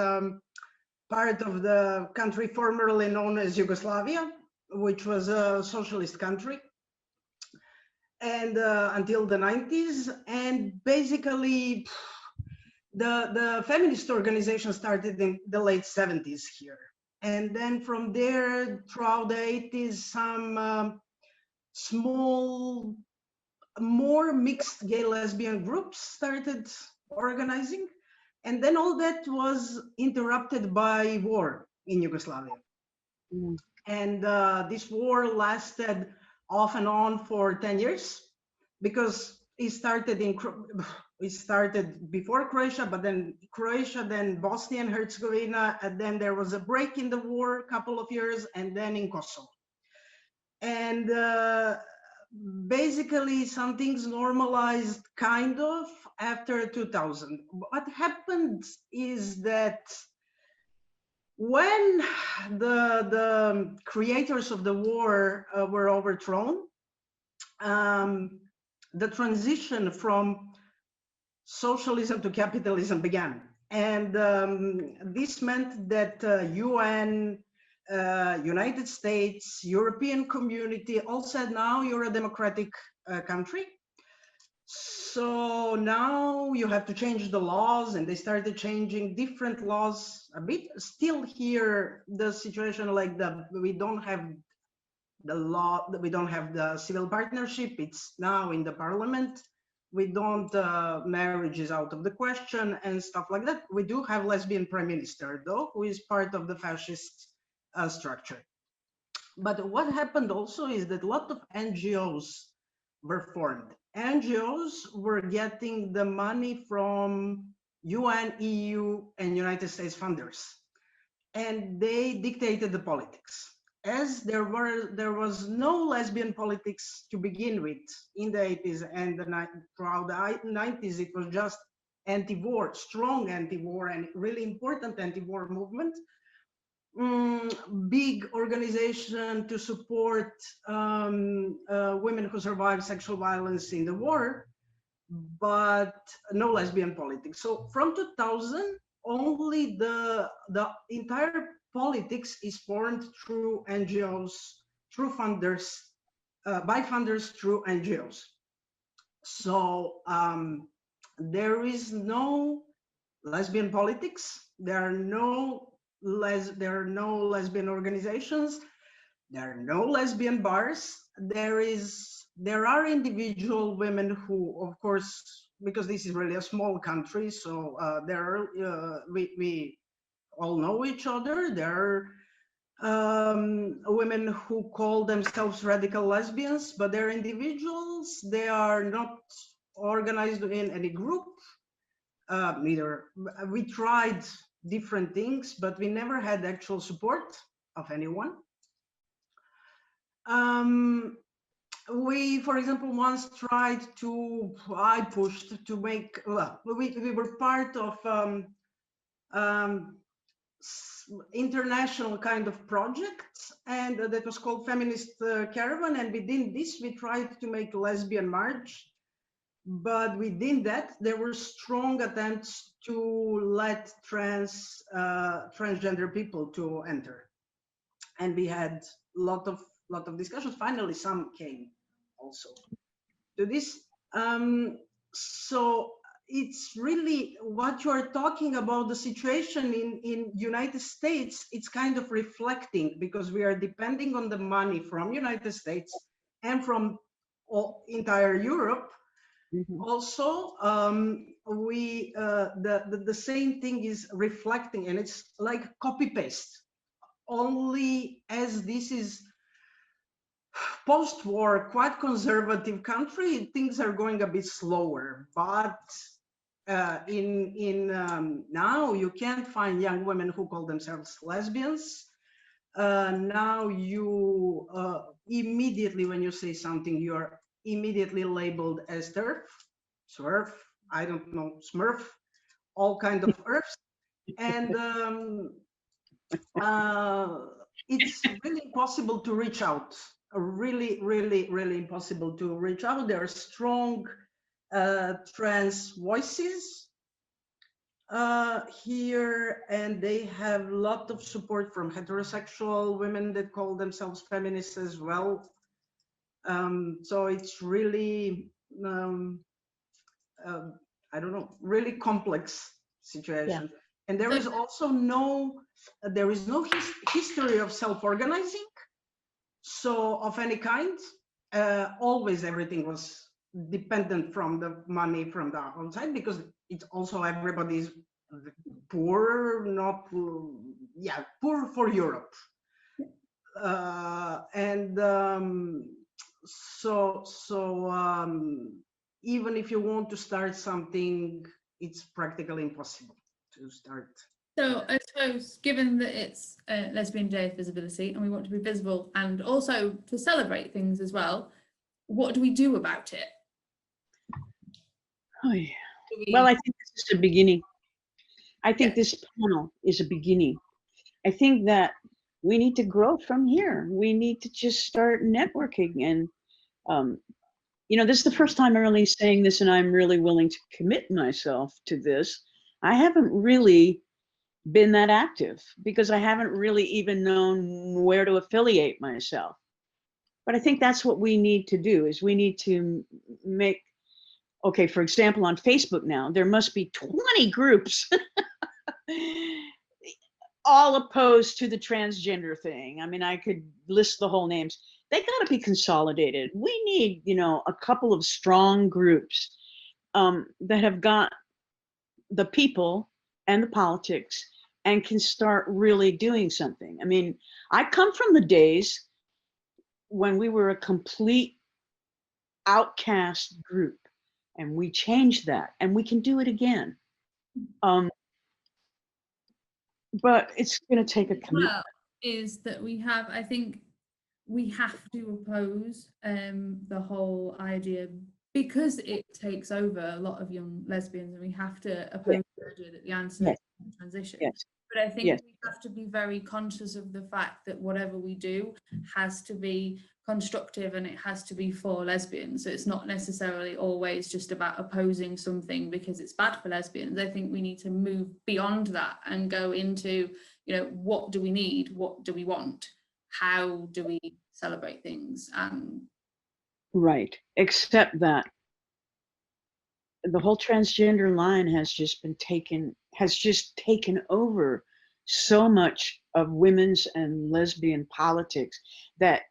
part of the country formerly known as Yugoslavia, which was a socialist country, and until the 90s. And basically, the feminist organization started in the late 70s here. And then from there, throughout the 80s, some small, more mixed gay lesbian groups started organizing. And then all that was interrupted by war in Yugoslavia. Mm. And this war lasted off and on for 10 years because it started before Croatia, but then Croatia, then Bosnia and Herzegovina, and then there was a break in the war, a couple of years, and then in Kosovo. And basically some things normalized kind of after 2000. What happened is that when the creators of the war were overthrown, the transition from socialism to capitalism began. And this meant that UN, United States, European community all said, now you're a democratic country. So now you have to change the laws, and they started changing different laws a bit. Still here, the situation like we don't have the law, we don't have the civil partnership. It's now in the parliament. We don't, marriage is out of the question and stuff like that. We do have lesbian prime minister though, who is part of the fascist structure. But what happened also is that a lot of NGOs were formed. NGOs were getting the money from UN, EU, and United States funders, and they dictated the politics. As there was no lesbian politics to begin with in the 80s and throughout the 90s, it was just anti-war, strong anti-war, and really important anti-war movement. Big organization to support women who survived sexual violence in the war, but no lesbian politics. So from 2000, only the entire politics is formed through NGOs, through funders, by funders through NGOs. So there is no lesbian politics. There are no lesbian organizations. There are no lesbian bars. There are individual women who, of course, because this is really a small country, so we all know each other. There are women who call themselves radical lesbians, but they're individuals. They are not organized in any group. Neither. We tried different things, but we never had actual support of anyone. We, for example, once tried to, I pushed to make, well, we were part of international kind of projects, and that was called Feminist Caravan, and within this we tried to make lesbian march. But within that, there were strong attempts to let transgender people to enter, and we had a lot of discussions. Finally, some came also to this. So it's really what you are talking about, the situation in United States. It's kind of reflecting, because we are depending on the money from United States and from entire Europe. Mm-hmm. Also, the same thing is reflecting, and it's like copy paste. Only as this is post-war, quite conservative country, things are going a bit slower. But now you can't find young women who call themselves lesbians. Now you immediately, when you say something, you are immediately labeled as TERF, SWERF, I don't know, Smurf, all kind of ERFs. And it's really impossible to reach out. Really, really, really impossible to reach out. There are strong trans voices here, and they have a lot of support from heterosexual women that call themselves feminists as well. So it's really, I don't know, really complex situation. And there is also no history of self-organizing, so of any kind. Always everything was dependent from the money from the outside, because it's also everybody's poor, poor for Europe. Even if you want to start something, it's practically impossible to start. So I suppose, given that it's Lesbian Day of Visibility and we want to be visible and also to celebrate things as well, what do we do about it? Oh, yeah. Well, I think this is a beginning. I think this panel is a beginning. I think that we need to grow from here. We need to just start networking. And, you know, this is the first time I'm really saying this, and I'm really willing to commit myself to this. I haven't really been that active because I haven't really even known where to affiliate myself. But I think that's what we need to do, is we need to make, okay, for example, on Facebook now, there must be 20 groups all opposed to the transgender thing. I mean, I could list the whole names. They got to be consolidated. We need, you know, a couple of strong groups that have got the people and the politics and can start really doing something. I mean, I come from the days when we were a complete outcast group, and we changed that, and we can do it again. But it's going to take a commitment. Well, is that I think we have to oppose the whole idea, because it takes over a lot of young lesbians, and we have to oppose the idea that the answer is transition. But I think we have to be very conscious of the fact that whatever we do has to be constructive and it has to be for lesbians. So it's not necessarily always just about opposing something because it's bad for lesbians. I think we need to move beyond that and go into, you know, what do we need? What do we want? How do we celebrate things? Right. Except that the whole transgender line has just taken over so much of women's and lesbian politics that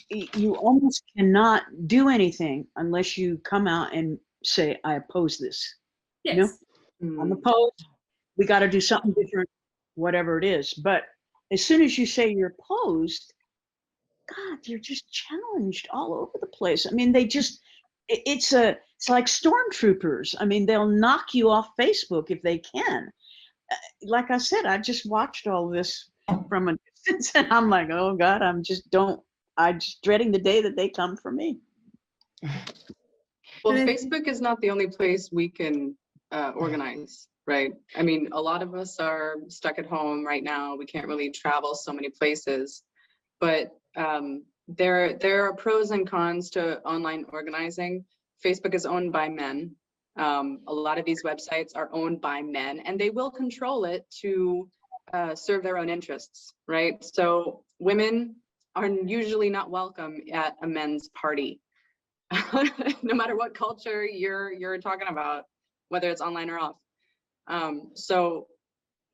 you almost cannot do anything unless you come out and say, I oppose this. Yes. You know? I'm opposed. We got to do something different, whatever it is. But as soon as you say you're opposed, God, you're just challenged all over the place. I mean, it's like stormtroopers. I mean, they'll knock you off Facebook if they can. Like I said, I just watched all this from a distance, and I'm like, oh God, I'm just dreading the day that they come for me. Well, Facebook is not the only place we can organize, right? I mean, a lot of us are stuck at home right now. We can't really travel so many places, but there are pros and cons to online organizing. Facebook is owned by men. A lot of these websites are owned by men, and they will control it to serve their own interests, right? So women are usually not welcome at a men's party, no matter what culture you're talking about, whether it's online or off. So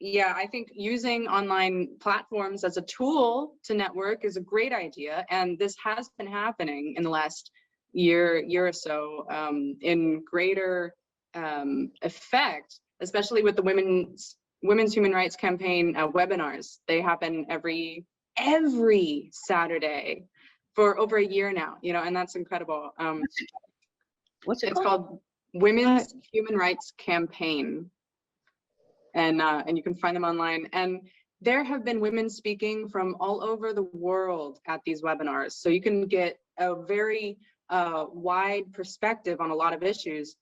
yeah, I think using online platforms as a tool to network is a great idea, and this has been happening in the last year or so in greater effect, especially with the women's human rights campaign webinars. They happen every Saturday for over a year now, you know, and that's incredible. What's it it's called Women's Human Rights Campaign, and you can find them online. And there have been women speaking from all over the world at these webinars, so you can get a very wide perspective on a lot of issues.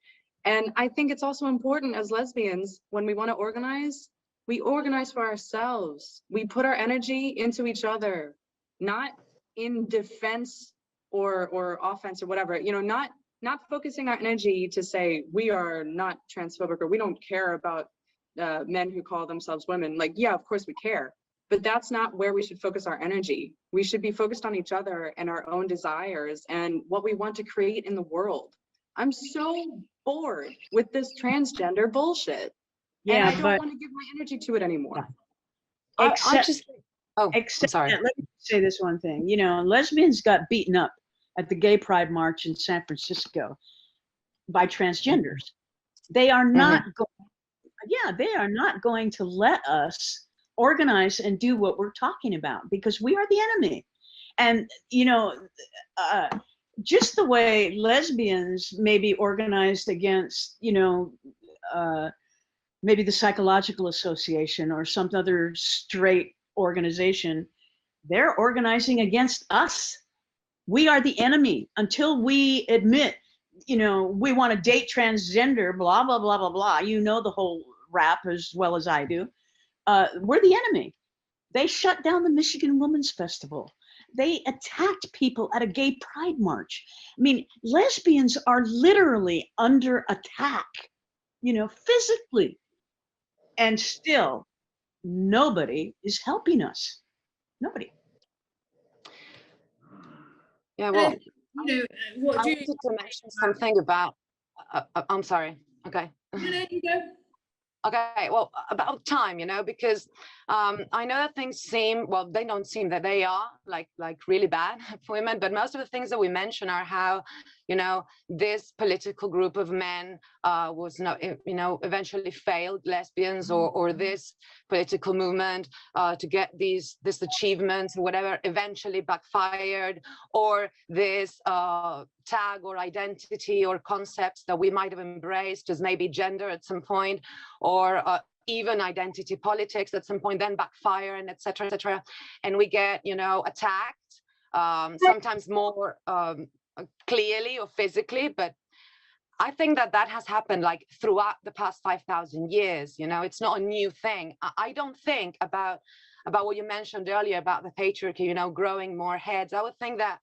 And I think it's also important as lesbians, when we want to organize, we organize for ourselves. We put our energy into each other, not in defense or offense or whatever, you know, not focusing our energy to say we are not transphobic or we don't care about men who call themselves women. Like, yeah, of course we care, but that's not where we should focus our energy. We should be focused on each other and our own desires and what we want to create in the world. I'm so bored with this transgender bullshit. Yeah, I don't but want to give my energy to it anymore. I except, just, oh, I'm except sorry. that, let me say this one thing. You know, lesbians got beaten up at the Gay Pride March in San Francisco by transgenders. They are not they are not going to let us organize and do what we're talking about, because we are the enemy. And, you know, just the way lesbians may be organized against, you know, maybe the Psychological Association or some other straight organization, they're organizing against us. We are the enemy. Until we admit, you know, we want to date transgender, blah, blah, blah, blah, blah. You know the whole rap as well as I do. We're the enemy. They shut down the Michigan Women's Festival. They attacked people at a gay pride march. I mean, lesbians are literally under attack, you know, physically. And still, nobody is helping us. Nobody. Yeah, well, You know, what I do you? wanted to mention something about, I'm sorry. Okay. No, no, you go. Okay, well, about time, you know, because I know that things seem, well, they don't seem that they are like really bad for women, but most of the things that we mention are how, you know, this political group of men was not, you know, eventually failed lesbians, or this political movement to get this achievements or whatever eventually backfired, or this tag or identity or concepts that we might have embraced as maybe gender at some point, or even identity politics at some point, then backfire, and etc. And we get, you know, attacked, sometimes more clearly or physically, but I think that has happened like throughout the past 5,000 years. You know, it's not a new thing. I don't think about what you mentioned earlier about the patriarchy, you know, growing more heads. I would think that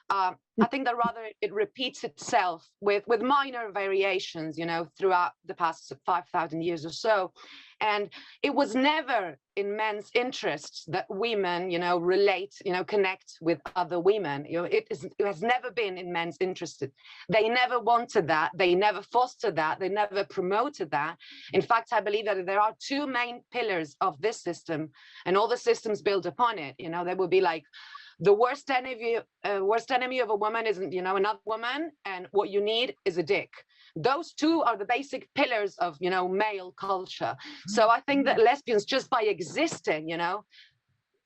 I think that rather it repeats itself with minor variations, you know, throughout the past 5,000 years or so. And it was never in men's interests that women, you know, relate, you know, connect with other women. You know, it has never been in men's interest. They never wanted that. They never fostered that. They never promoted that. In fact, I believe that there are two main pillars of this system, and all the systems built upon it. You know, there will be like, the worst enemy of a woman is, you know, another woman, and what you need is a dick. Those two are the basic pillars of, you know, male culture. So I think that lesbians, just by existing, you know,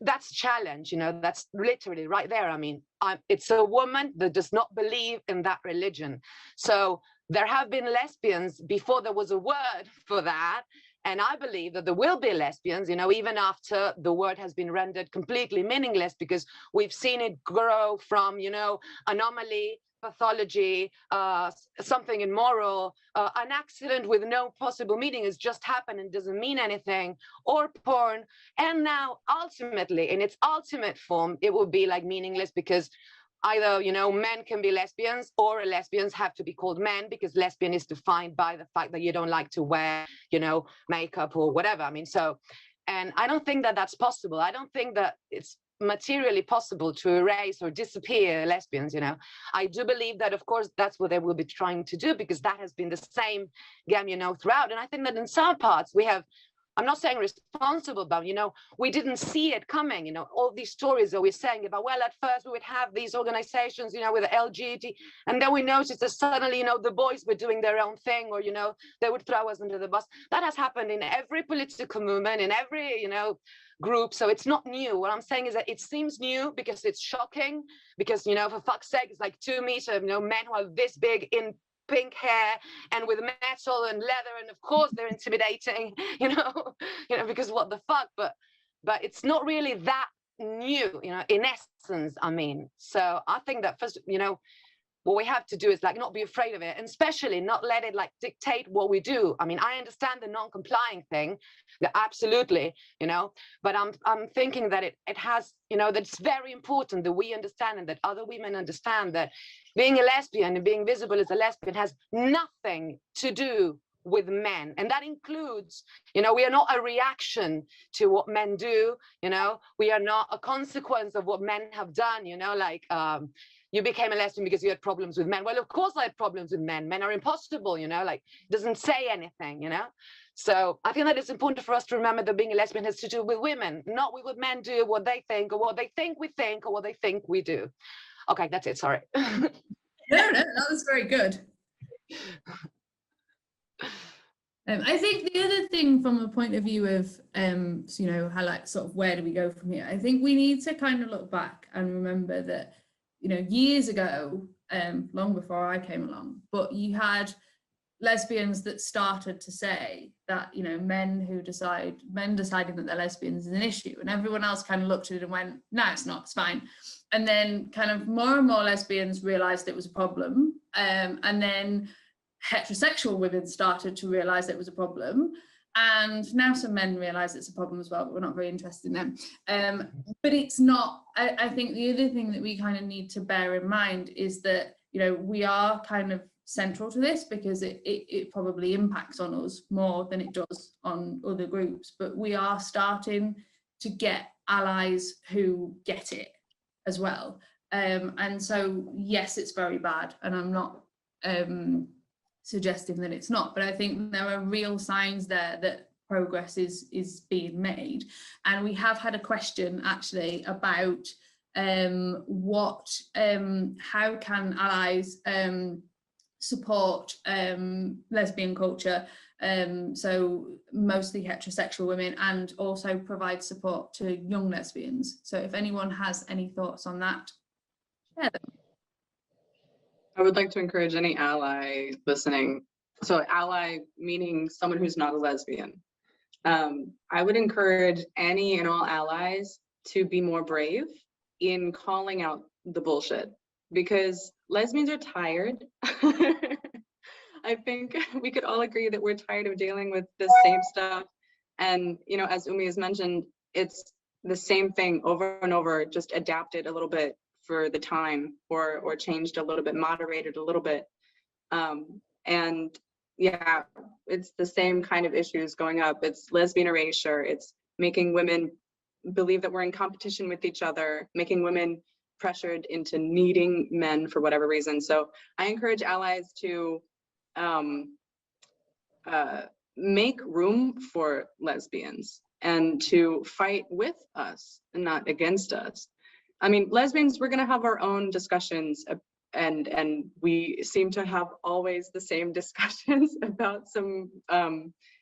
that's challenge, you know, that's literally right there. I mean, it's a woman that does not believe in that religion. So there have been lesbians before there was a word for that. And I believe that there will be lesbians, you know, even after the word has been rendered completely meaningless, because we've seen it grow from, you know, anomaly, pathology, something immoral, an accident with no possible meaning has just happened and doesn't mean anything, or porn. And now ultimately, in its ultimate form, it will be like meaningless, because either, you know, men can be lesbians, or lesbians have to be called men, because lesbian is defined by the fact that you don't like to wear, you know, makeup or whatever. I mean, so, and I don't think that that's possible. I don't think that it's materially possible to erase or disappear lesbians, you know. I do believe that, of course, that's what they will be trying to do, because that has been the same game, you know, throughout. And I think that in some parts we have, I'm not saying responsible, but, you know, we didn't see it coming, you know, all these stories that we're saying about, well, at first we would have these organizations, you know, with the LGBT, and then we noticed that suddenly, you know, the boys were doing their own thing, or, you know, they would throw us under the bus. That has happened in every political movement, in every, you know, group. So it's not new. What I'm saying is that it seems new because it's shocking, because, you know, for fuck's sake, it's like 2 meter, you know, men who are this big in pink hair and with metal and leather, and of course they're intimidating, you know, because what the fuck. But it's not really that new, you know, in essence. I mean, so I think that first, you know, what we have to do is like not be afraid of it, and especially not let it like dictate what we do. I mean, I understand the non-complying thing, absolutely, you know, but I'm thinking that it has, you know, that it's very important that we understand, and that other women understand, that being a lesbian and being visible as a lesbian has nothing to do with men. And that includes, you know, we are not a reaction to what men do, you know, we are not a consequence of what men have done, you know, like you became a lesbian because you had problems with men. Well, of course I had problems with men. Men are impossible, you know, like, doesn't say anything, you know. So I think that it's important for us to remember that being a lesbian has to do with women, not with what men do, what they think, or what they think, or what they think we do. Okay, that's it. Sorry. No, that was very good. I think the other thing from a point of view of, so, you know, how like sort of where do we go from here? I think we need to kind of look back and remember that, you know, years ago, long before I came along, but you had lesbians that started to say that, you know, men deciding that they're lesbians is an issue, and everyone else kind of looked at it and went, no, it's not, it's fine. And then kind of more and more lesbians realized it was a problem, and then heterosexual women started to realize it was a problem, and now some men realize it's a problem as well, but we're not very interested in them. But it's not, I think the other thing that we kind of need to bear in mind is that, you know, we are kind of central to this because it probably impacts on us more than it does on other groups, but we are starting to get allies who get it as well. And so, yes, it's very bad, and I'm not suggesting that it's not, but I think there are real signs there that progress is being made. And we have had a question actually about how can allies support lesbian culture, so mostly heterosexual women, and also provide support to young lesbians. So if anyone has any thoughts on that, share them. I would like to encourage any ally listening. So ally meaning someone who's not a lesbian. I would encourage any and all allies to be more brave in calling out the bullshit, because lesbians are tired. I think we could all agree that we're tired of dealing with the same stuff. And, you know, as Umi has mentioned, it's the same thing over and over, just adapted a little bit for the time, or changed a little bit, moderated a little bit. And yeah, it's the same kind of issues going up. It's lesbian erasure. It's making women believe that we're in competition with each other, making women pressured into needing men for whatever reason. So I encourage allies to make room for lesbians and to fight with us and not against us. I mean, lesbians, we're going to have our own discussions, and we seem to have always the same discussions about some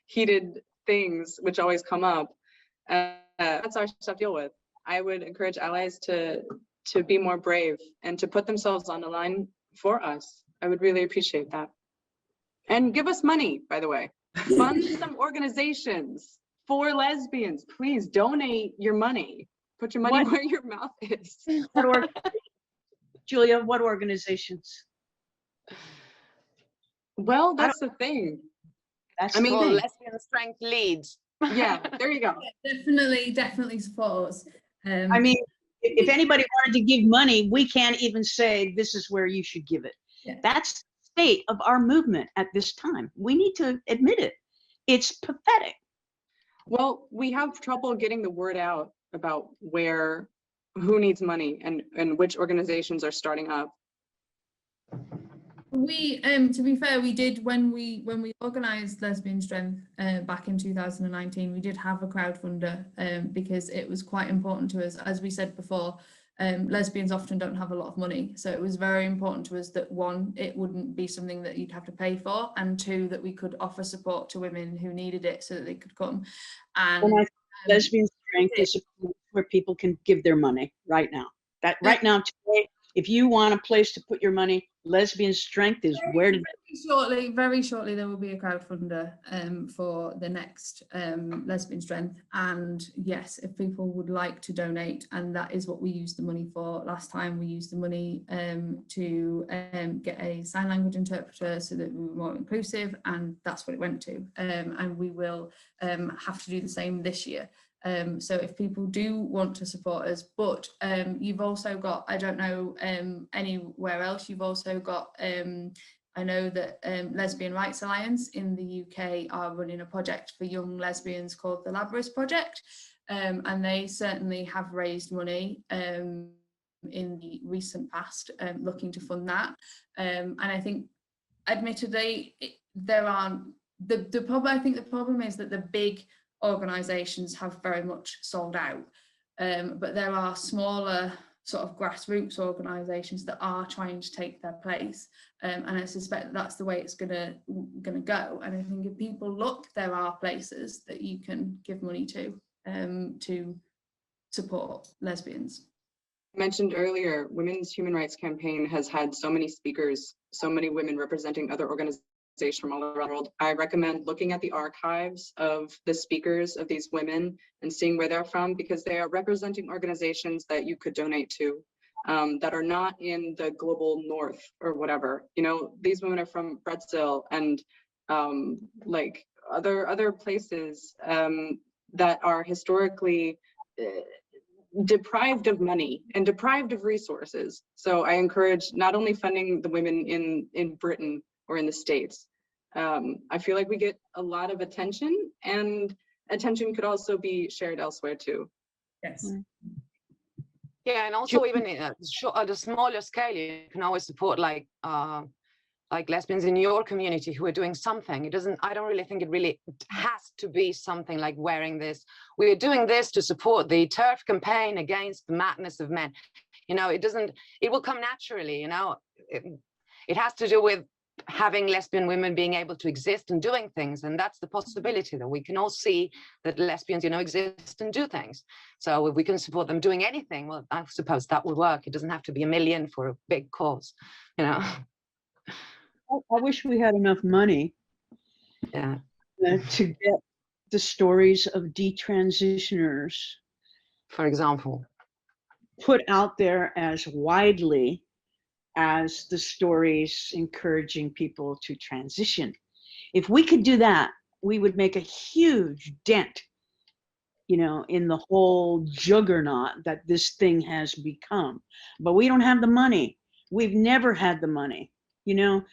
heated things which always come up. That's our stuff to deal with. I would encourage allies to be more brave and to put themselves on the line for us. I would really appreciate that. And give us money, by the way. Fund some organizations for lesbians. Please donate your money. Put your money where your mouth is. Julia, what organizations? Well, that's the thing. That's the thing. Lesbian Strength leads. Yeah, there you go. Yeah, definitely support us. I mean, if anybody wanted to give money, we can't even say this is where you should give it. Yeah. That's the state of our movement at this time. We need to admit it. It's pathetic. Well, we have trouble getting the word out about who needs money and which organizations are starting up. We, to be fair, we did when we organised Lesbian Strength back in 2019. We did have a crowdfunder because it was quite important to us. As we said before, lesbians often don't have a lot of money, so it was very important to us that one, it wouldn't be something that you'd have to pay for, and two, that we could offer support to women who needed it so that they could come. And Lesbian Strength is a place where people can give their money right now. Right now, today, if you want a place to put your money, Lesbian Strength is where to go. Very shortly, there will be a crowdfunder for the next Lesbian Strength. And yes, if people would like to donate, and that is what we used the money for last time. We used the money to get a sign language interpreter so that we were more inclusive, and that's what it went to. And we will have to do the same this year. So if people do want to support us, but you've also got, I don't know anywhere else, you've also got, I know that Lesbian Rights Alliance in the UK are running a project for young lesbians called the Labrador Project, and they certainly have raised money in the recent past looking to fund that. And I think admittedly there aren't the problem, I think the problem is that the big organisations have very much sold out, but there are smaller sort of grassroots organisations that are trying to take their place, and I suspect that's the way it's gonna go. And I think if people look, there are places that you can give money to support lesbians. I mentioned earlier, Women's Human Rights Campaign has had so many speakers, so many women representing other organizations from all around the world. I recommend looking at the archives of the speakers of these women and seeing where they're from, because they are representing organizations that you could donate to, that are not in the global north or whatever. You know, these women are from Brazil and like other places that are historically deprived of money and deprived of resources. So I encourage not only funding the women in Britain or in the States. I feel like we get a lot of attention, and attention could also be shared elsewhere too. Yes. Yeah, and also even at a smaller scale, you can always support like lesbians in your community who are doing something. It doesn't, I don't really think it really has to be something like wearing this. We're doing this to support the TERF campaign against the madness of men. You know, it doesn't, it will come naturally, you know. It has to do with having lesbian women being able to exist and doing things. And that's the possibility that we can all see that lesbians, you know, exist and do things. So if we can support them doing anything, well, I suppose that will work. It doesn't have to be $1 million for a big cause, you know. I wish we had enough money Yeah. to get the stories of detransitioners, For example. put out there as widely as the stories encouraging people to transition. If we could do that, we would make a huge dent, you know, in the whole juggernaut that this thing has become. But we don't have the money. We've never had the money. You know,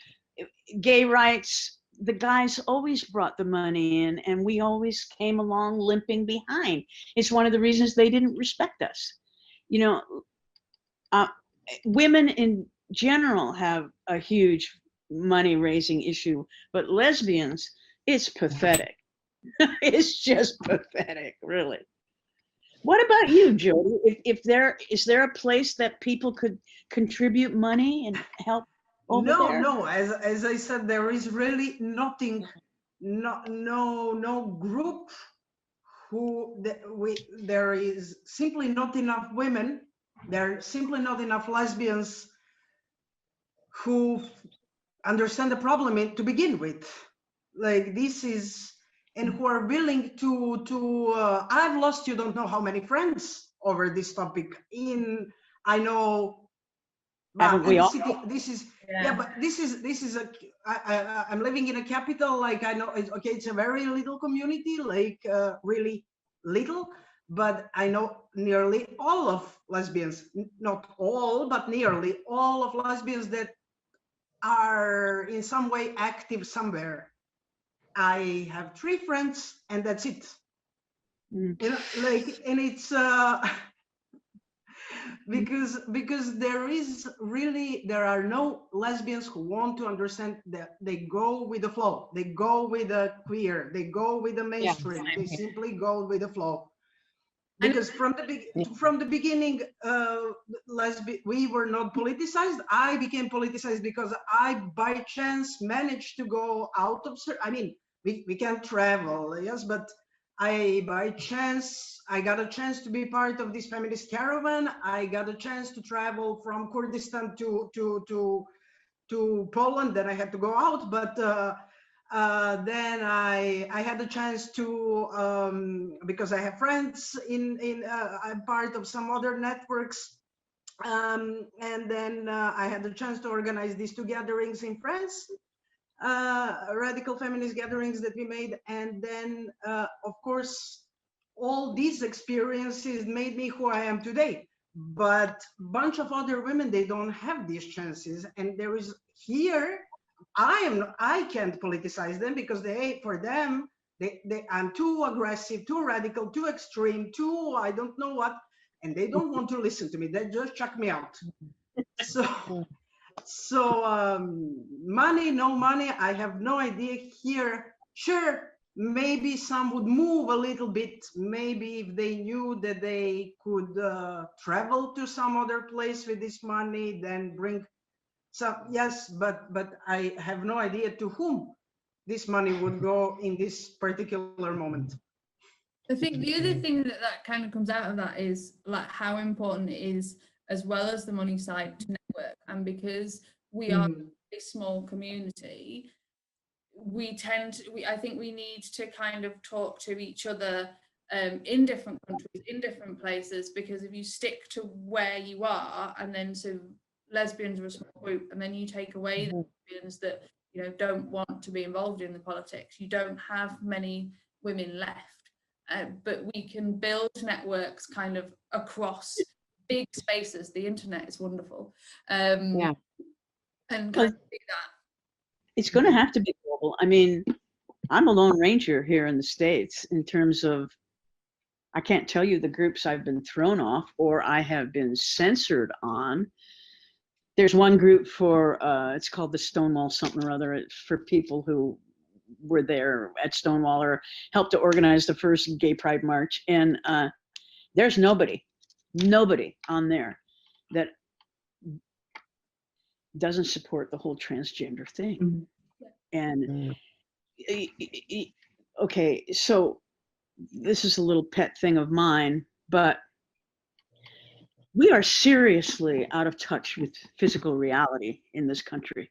gay rights, the guys always brought the money in, and we always came along limping behind. It's one of the reasons they didn't respect us. You know, women in general have a huge money raising issue, but lesbians, it's pathetic. It's just pathetic, really. What about you, Jody? If there is there a place that people could contribute money and help over there? No, as I said, there is really nothing, no group there is simply not enough women, there are simply not enough lesbians who understand the problem to begin with. Like this is, and who are willing to I've lost you don't know how many friends over this topic. I know, Haven't we all? this is yeah, but this is I'm living in a capital, like I know okay, it's a very little community, like really little, but I know nearly all of lesbians, not all, but nearly all of lesbians that are in some way active somewhere. I have 3 friends and that's it. You know, like, and it's because there are no lesbians who want to understand that they go with the flow, they go with the queer, they go with the mainstream, they simply go with the flow. Because from the beginning, we were not politicized. I became politicized because I by chance managed to go out of, I mean, we can't travel, yes, but I got a chance to be part of this feminist caravan. I got a chance to travel from Kurdistan to Poland. Then I had to go out, but then I had a chance to because I have friends I'm part of some other networks, and then I had the chance to organize these 2 gatherings in France. Radical feminist gatherings that we made, and then of course all these experiences made me who I am today. But a bunch of other women, they don't have these chances, and there is here I can't politicize them because for them I'm too aggressive, too radical, too extreme, too I don't know what, and they don't want to listen to me. They just chuck me out. So money, no money, I have no idea here sure, maybe some would move a little bit, maybe if they knew that they could travel to some other place with this money, then bring some, yes, but I have no idea to whom this money would go in this particular moment. I think the other thing that kind of comes out of that is like how important it is, as well as the money side, to network. And because we are a small community, I think we need to kind of talk to each other in different countries, in different places, because if you stick to where you are, and then so lesbians are a small group, and then you take away the lesbians that, you know, don't want to be involved in the politics, you don't have many women left. But we can build networks kind of across big spaces. The internet is wonderful. Yeah. And kind of do that. It's going to have to be global. I mean, I'm a lone ranger here in the States in terms of, I can't tell you the groups I've been thrown off or I have been censored on. There's one group for, it's called the Stonewall something or other, for people who were there at Stonewall or helped to organize the first Gay Pride March. And there's nobody on there that doesn't support the whole transgender thing. And okay, so this is a little pet thing of mine, but we are seriously out of touch with physical reality in this country.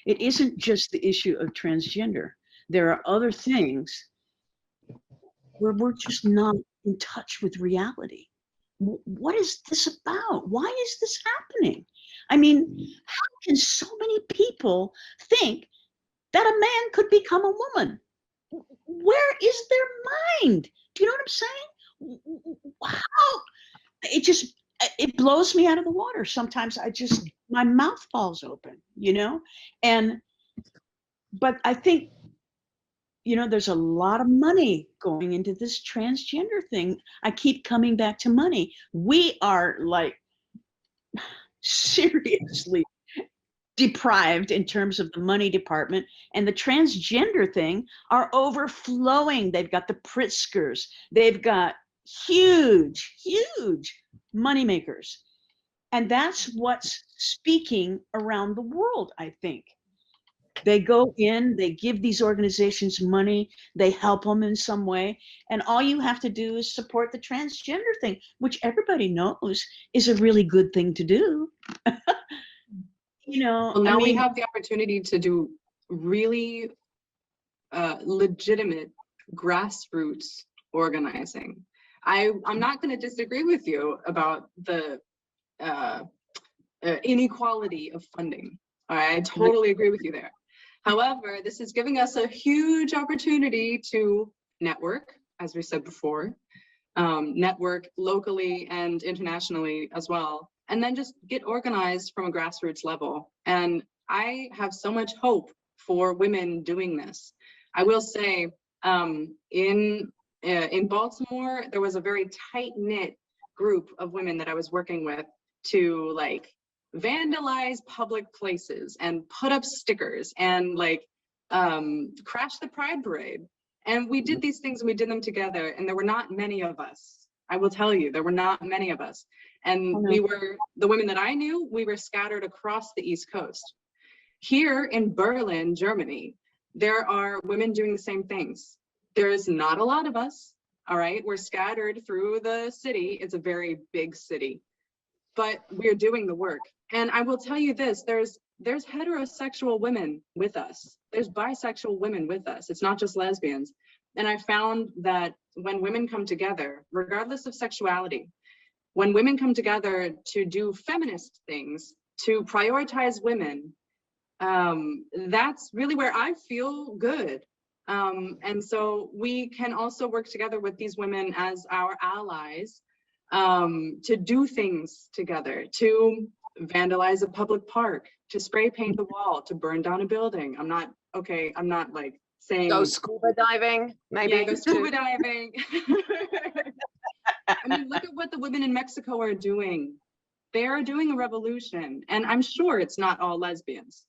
It isn't just the issue of transgender. There are other things where we're just not in touch with reality. What is this about? Why is this happening? I mean, how can so many people think that a man could become a woman? Where is their mind? Do you know what I'm saying? How? It blows me out of the water. Sometimes my mouth falls open, you know? But I think, you know, there's a lot of money going into this transgender thing. I keep coming back to money. We are like seriously deprived in terms of the money department, and the transgender thing are overflowing. They've got the Pritzkers. They've got huge money makers. And that's what's speaking around the world, I think. They go in, they give these organizations money, they help them in some way, and all you have to do is support the transgender thing, which everybody knows is a really good thing to do. You know, well, now we have the opportunity to do really legitimate grassroots organizing. I'm not going to disagree with you about the inequality of funding. I totally agree with you there. However, this is giving us a huge opportunity to network, as we said before, network locally and internationally as well, and then just get organized from a grassroots level. And I have so much hope for women doing this. I will say, in Baltimore, there was a very tight-knit group of women that I was working with to like vandalize public places and put up stickers and like crash the Pride Parade. And we did these things and we did them together, and there were not many of us. I will tell you, there were not many of us. And we were, the women that I knew, we were scattered across the East Coast. Here in Berlin, Germany, there are women doing the same things. There's not a lot of us, all right? We're scattered through the city. It's a very big city, but we're doing the work. And I will tell you this, there's heterosexual women with us. There's bisexual women with us. It's not just lesbians. And I found that when women come together, regardless of sexuality, when women come together to do feminist things, to prioritize women, that's really where I feel good. And so we can also work together with these women as our allies, to do things together, to vandalize a public park, to spray paint the wall, to burn down a building. I'm not like saying go scuba diving, maybe. Yeah, go scuba diving. I mean, look at what the women in Mexico are doing. They are doing a revolution, and I'm sure it's not all lesbians.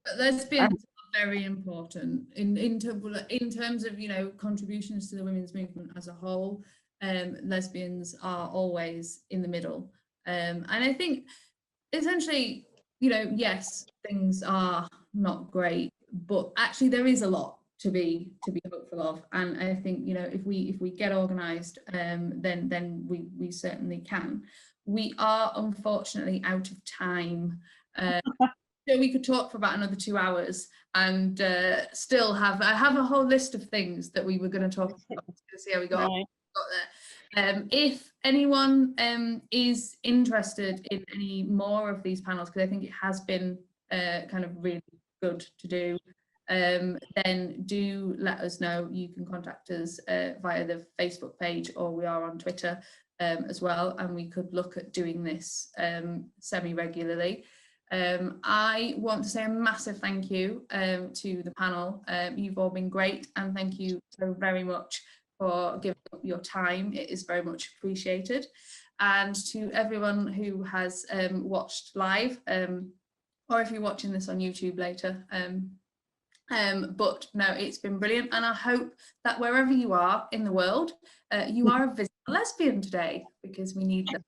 But lesbians are very important in terms of, you know, contributions to the women's movement as a whole. Lesbians are always in the middle, and I think essentially, you know, yes, things are not great, but actually there is a lot to be hopeful of, and I think, you know, if we get organised, then we certainly can. We are unfortunately out of time. So we could talk for about another 2 hours and still have I have a whole list of things that we were going to talk about to see how we got there. If anyone is interested in any more of these panels, because I think it has been kind of really good to do, then do let us know. You can contact us via the Facebook page, or we are on Twitter as well, and we could look at doing this semi-regularly. I want to say a massive thank you to the panel. You've all been great, and thank you so very much for giving up your time. It is very much appreciated. And to everyone who has watched live, or if you're watching this on YouTube later, but no, it's been brilliant, and I hope that wherever you are in the world, you are a visible lesbian today, because we need them.